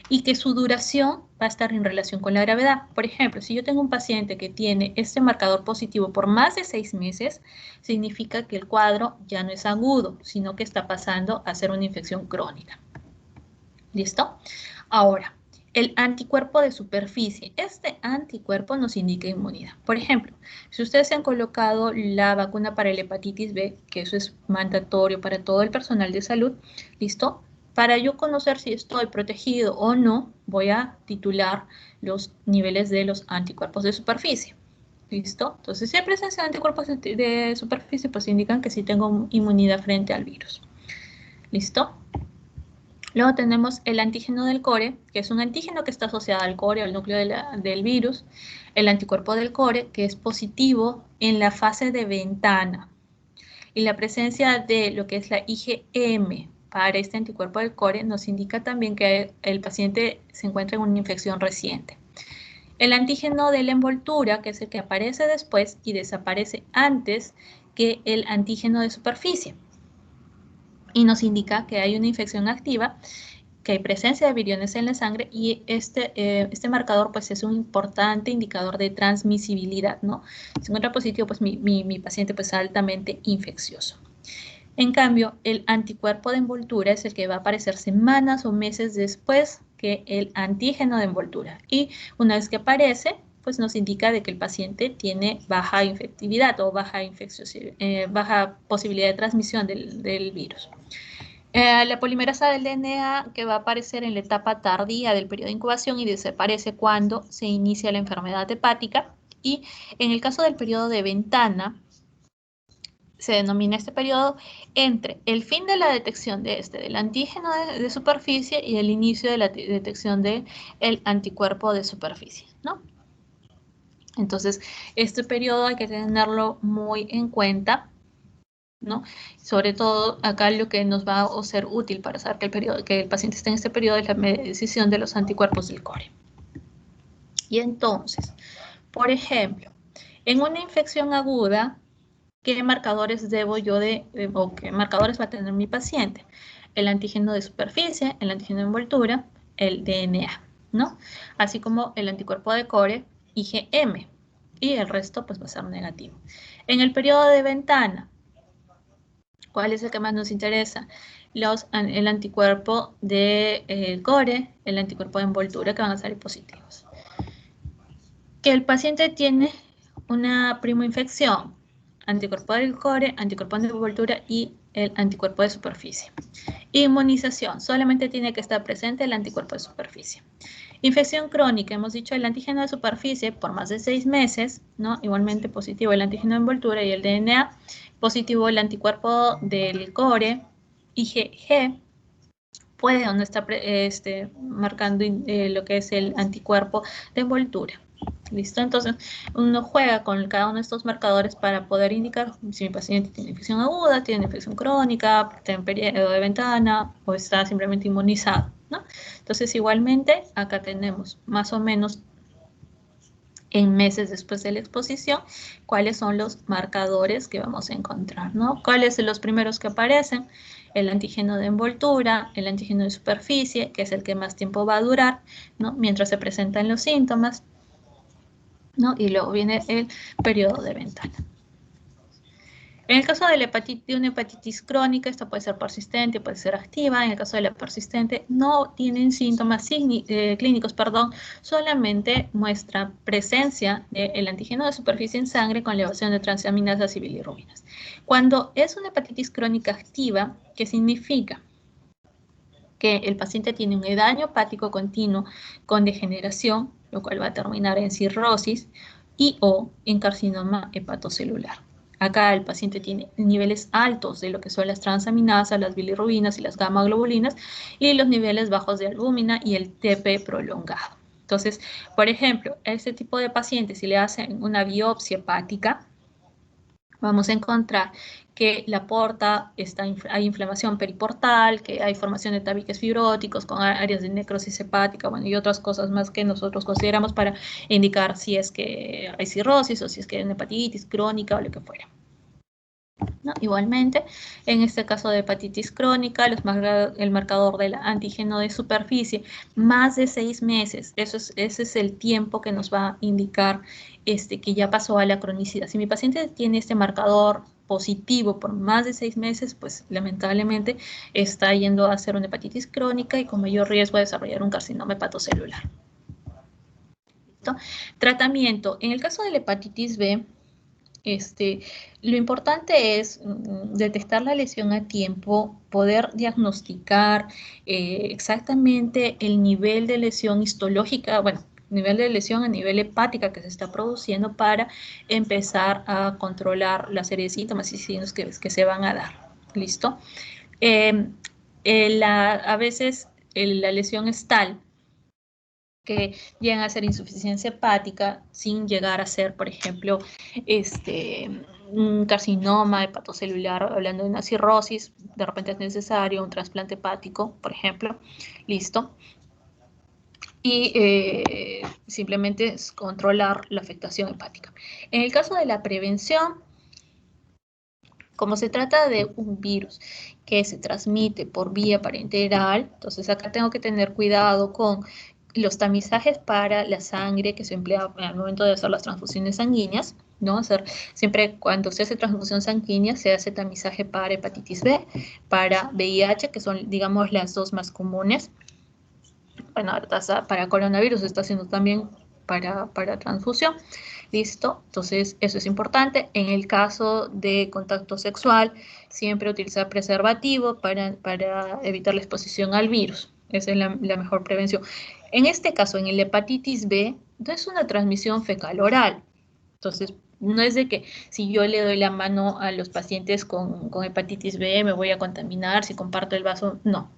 Y que su duración va a estar en relación con la gravedad. Por ejemplo, si yo tengo un paciente que tiene este marcador positivo por más de 6 meses, significa que el cuadro ya no es agudo, sino que está pasando a ser una infección crónica. ¿Listo? Ahora, el anticuerpo de superficie. Este anticuerpo nos indica inmunidad. Por ejemplo, si ustedes se han colocado la vacuna para la hepatitis B, que eso es mandatorio para todo el personal de salud, ¿listo? Para yo conocer si estoy protegido o no, voy a titular los niveles de los anticuerpos de superficie. ¿Listo? Entonces, si hay presencia de anticuerpos de superficie, pues indican que sí tengo inmunidad frente al virus. ¿Listo? Luego tenemos el antígeno del core, que es un antígeno que está asociado al core, al núcleo del virus. El anticuerpo del core, que es positivo en la fase de ventana. Y la presencia de lo que es la IgM para este anticuerpo del core nos indica también que el paciente se encuentra en una infección reciente. El antígeno de la envoltura, que es el que aparece después y desaparece antes que el antígeno de superficie. Y nos indica que hay una infección activa, que hay presencia de viriones en la sangre y este marcador pues es un importante indicador de transmisibilidad, ¿no? Si se encuentra positivo, pues mi paciente pues es altamente infeccioso. En cambio, el anticuerpo de envoltura es el que va a aparecer semanas o meses después que el antígeno de envoltura. Y una vez que aparece, pues nos indica de que el paciente tiene baja infectividad o baja posibilidad de transmisión del virus. La polimerasa del DNA que va a aparecer en la etapa tardía del periodo de incubación y desaparece cuando se inicia la enfermedad hepática. Y en el caso del periodo de ventana, se denomina este periodo entre el fin de la detección del antígeno de superficie y el inicio de la detección del anticuerpo de superficie, ¿no? Entonces, este periodo hay que tenerlo muy en cuenta, ¿no? Sobre todo, acá lo que nos va a ser útil para saber que el paciente está en este periodo es la medición de los anticuerpos del core. Y entonces, por ejemplo, en una infección aguda, ¿qué marcadores o qué marcadores va a tener mi paciente? El antígeno de superficie, el antígeno de envoltura, el DNA, ¿no? Así como el anticuerpo de core, IgM, y el resto pues va a ser negativo. En el periodo de ventana, ¿cuál es el que más nos interesa? El anticuerpo de core, el anticuerpo de envoltura, que van a salir positivos. Que el paciente tiene una primoinfección, anticuerpo del core, anticuerpo de envoltura y el anticuerpo de superficie. Inmunización, solamente tiene que estar presente el anticuerpo de superficie. Infección crónica, hemos dicho el antígeno de superficie por más de 6 meses, ¿no? Igualmente positivo el antígeno de envoltura y el DNA, positivo el anticuerpo del core, IgG, puede o no estar marcando lo que es el anticuerpo de envoltura. ¿Listo? Entonces, uno juega con cada uno de estos marcadores para poder indicar si mi paciente tiene infección aguda, tiene infección crónica, está en periodo de ventana o está simplemente inmunizado, ¿no? Entonces, igualmente, acá tenemos más o menos en meses después de la exposición, cuáles son los marcadores que vamos a encontrar, ¿no? ¿Cuáles son los primeros que aparecen? El antígeno de envoltura, el antígeno de superficie, que es el que más tiempo va a durar, ¿no? Mientras se presentan los síntomas, ¿no? Y luego viene el periodo de ventana. En el caso de una hepatitis crónica, esta puede ser persistente, puede ser activa. En el caso de la persistente, no tienen síntomas clínicos, solamente muestra presencia del antígeno de superficie en sangre con elevación de transaminasas y bilirrubinas. Cuando es una hepatitis crónica activa, ¿qué significa? Que el paciente tiene un daño hepático continuo con degeneración, lo cual va a terminar en cirrosis y o en carcinoma hepatocelular. Acá el paciente tiene niveles altos de lo que son las transaminasas, las bilirrubinas y las gamma globulinas, y los niveles bajos de albúmina y el TP prolongado. Entonces, por ejemplo, a este tipo de pacientes, si le hacen una biopsia hepática, vamos a encontrar que la porta hay inflamación periportal, que hay formación de tabiques fibróticos con áreas de necrosis hepática, bueno, y otras cosas más que nosotros consideramos para indicar si es que hay cirrosis o si es que hay una hepatitis crónica o lo que fuera. ¿No? Igualmente, en este caso de hepatitis crónica, el marcador del antígeno de superficie, más de 6 meses, ese es el tiempo que nos va a indicar que ya pasó a la cronicidad. Si mi paciente tiene este marcador positivo por más de 6 meses, pues lamentablemente está yendo a hacer una hepatitis crónica y con mayor riesgo de desarrollar un carcinoma hepatocelular. ¿Listo? Tratamiento. En el caso de la hepatitis B, lo importante es detectar la lesión a tiempo, poder diagnosticar exactamente el nivel de lesión histológica, bueno, nivel de lesión a nivel hepática que se está produciendo para empezar a controlar la serie de síntomas y signos que se van a dar. ¿Listo? A veces la lesión es tal que llegan a ser insuficiencia hepática sin llegar a ser, por ejemplo, un carcinoma hepatocelular, hablando de una cirrosis, de repente es necesario un trasplante hepático, por ejemplo, listo. Y simplemente es controlar la afectación hepática. En el caso de la prevención, como se trata de un virus que se transmite por vía parenteral, entonces acá tengo que tener cuidado con los tamizajes para la sangre que se emplea al momento de hacer las transfusiones sanguíneas, ¿no? Siempre cuando se hace transfusión sanguínea se hace tamizaje para hepatitis B, para VIH, que son, digamos, las dos más comunes. Bueno, para coronavirus se está haciendo también para transfusión. ¿Listo? Entonces, eso es importante. En el caso de contacto sexual, siempre utilizar preservativo para evitar la exposición al virus. Esa es la mejor prevención. En este caso, en el hepatitis B, no es una transmisión fecal-oral. Entonces, no es de que si yo le doy la mano a los pacientes con hepatitis B, me voy a contaminar si comparto el vaso. No.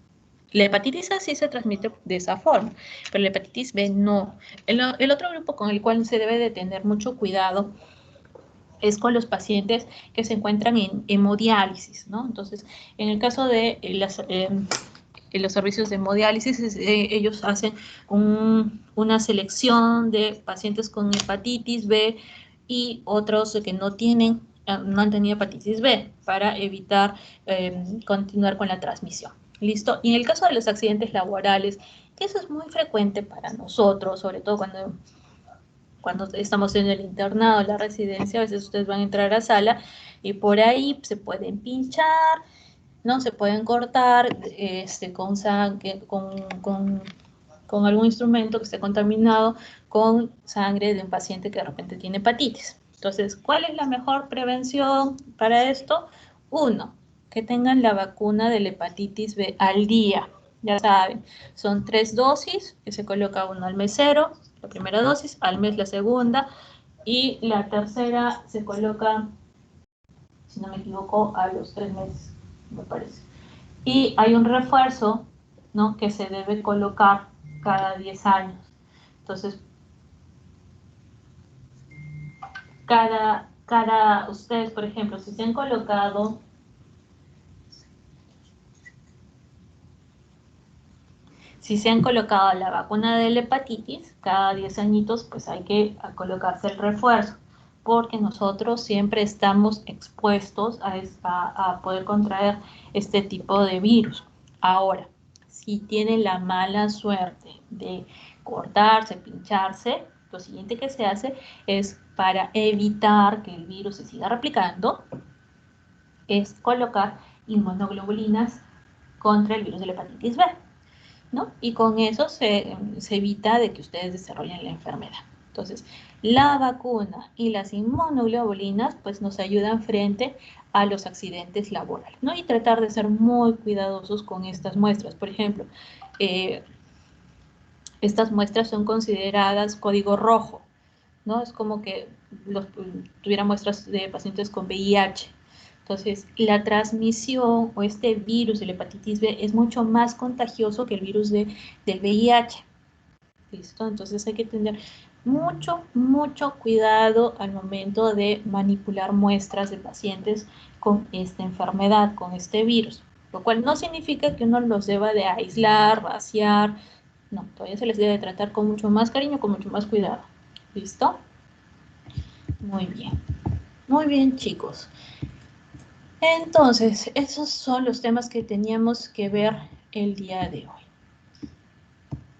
La hepatitis A sí se transmite de esa forma, pero la hepatitis B no. El otro grupo con el cual se debe de tener mucho cuidado es con los pacientes que se encuentran en hemodiálisis, ¿no? Entonces, en el caso de los servicios de hemodiálisis, ellos hacen una selección de pacientes con hepatitis B y otros que no han tenido hepatitis B para evitar continuar con la transmisión. ¿Listo? Y en el caso de los accidentes laborales, que eso es muy frecuente para nosotros, sobre todo cuando estamos en el internado, en la residencia, a veces ustedes van a entrar a sala y por ahí se pueden pinchar, ¿no? Se pueden cortar con algún instrumento que esté contaminado con sangre de un paciente que de repente tiene hepatitis. Entonces, ¿cuál es la mejor prevención para esto? 1, que tengan la vacuna de la hepatitis B al día. Ya saben, son 3 dosis, que se coloca uno al mes 0, la primera dosis, al mes la segunda, y la tercera se coloca, si no me equivoco, a los 3 meses, me parece. Y hay un refuerzo, ¿no?, que se debe colocar cada 10 años. Entonces, ustedes, por ejemplo, si se han colocado la vacuna de la hepatitis, cada 10 añitos, pues hay que colocarse el refuerzo, porque nosotros siempre estamos expuestos a poder contraer este tipo de virus. Ahora, si tienen la mala suerte de cortarse, pincharse, lo siguiente que se hace es, para evitar que el virus se siga replicando, es colocar inmunoglobulinas contra el virus de la hepatitis B, ¿no? Y con eso se evita de que ustedes desarrollen la enfermedad. Entonces, la vacuna y las inmunoglobulinas pues nos ayudan frente a los accidentes laborales, ¿no? Y tratar de ser muy cuidadosos con estas muestras. Por ejemplo, estas muestras son consideradas código rojo, ¿no? Es como que tuviera muestras de pacientes con VIH. Entonces, la transmisión o este virus de la hepatitis B es mucho más contagioso que el virus del VIH. ¿Listo? Entonces hay que tener mucho cuidado al momento de manipular muestras de pacientes con esta enfermedad, con este virus. Lo cual no significa que uno los deba de aislar, vaciar. No, todavía se les debe tratar con mucho más cariño, con mucho más cuidado. ¿Listo? Muy bien. Muy bien, chicos. Entonces, esos son los temas que teníamos que ver el día de hoy.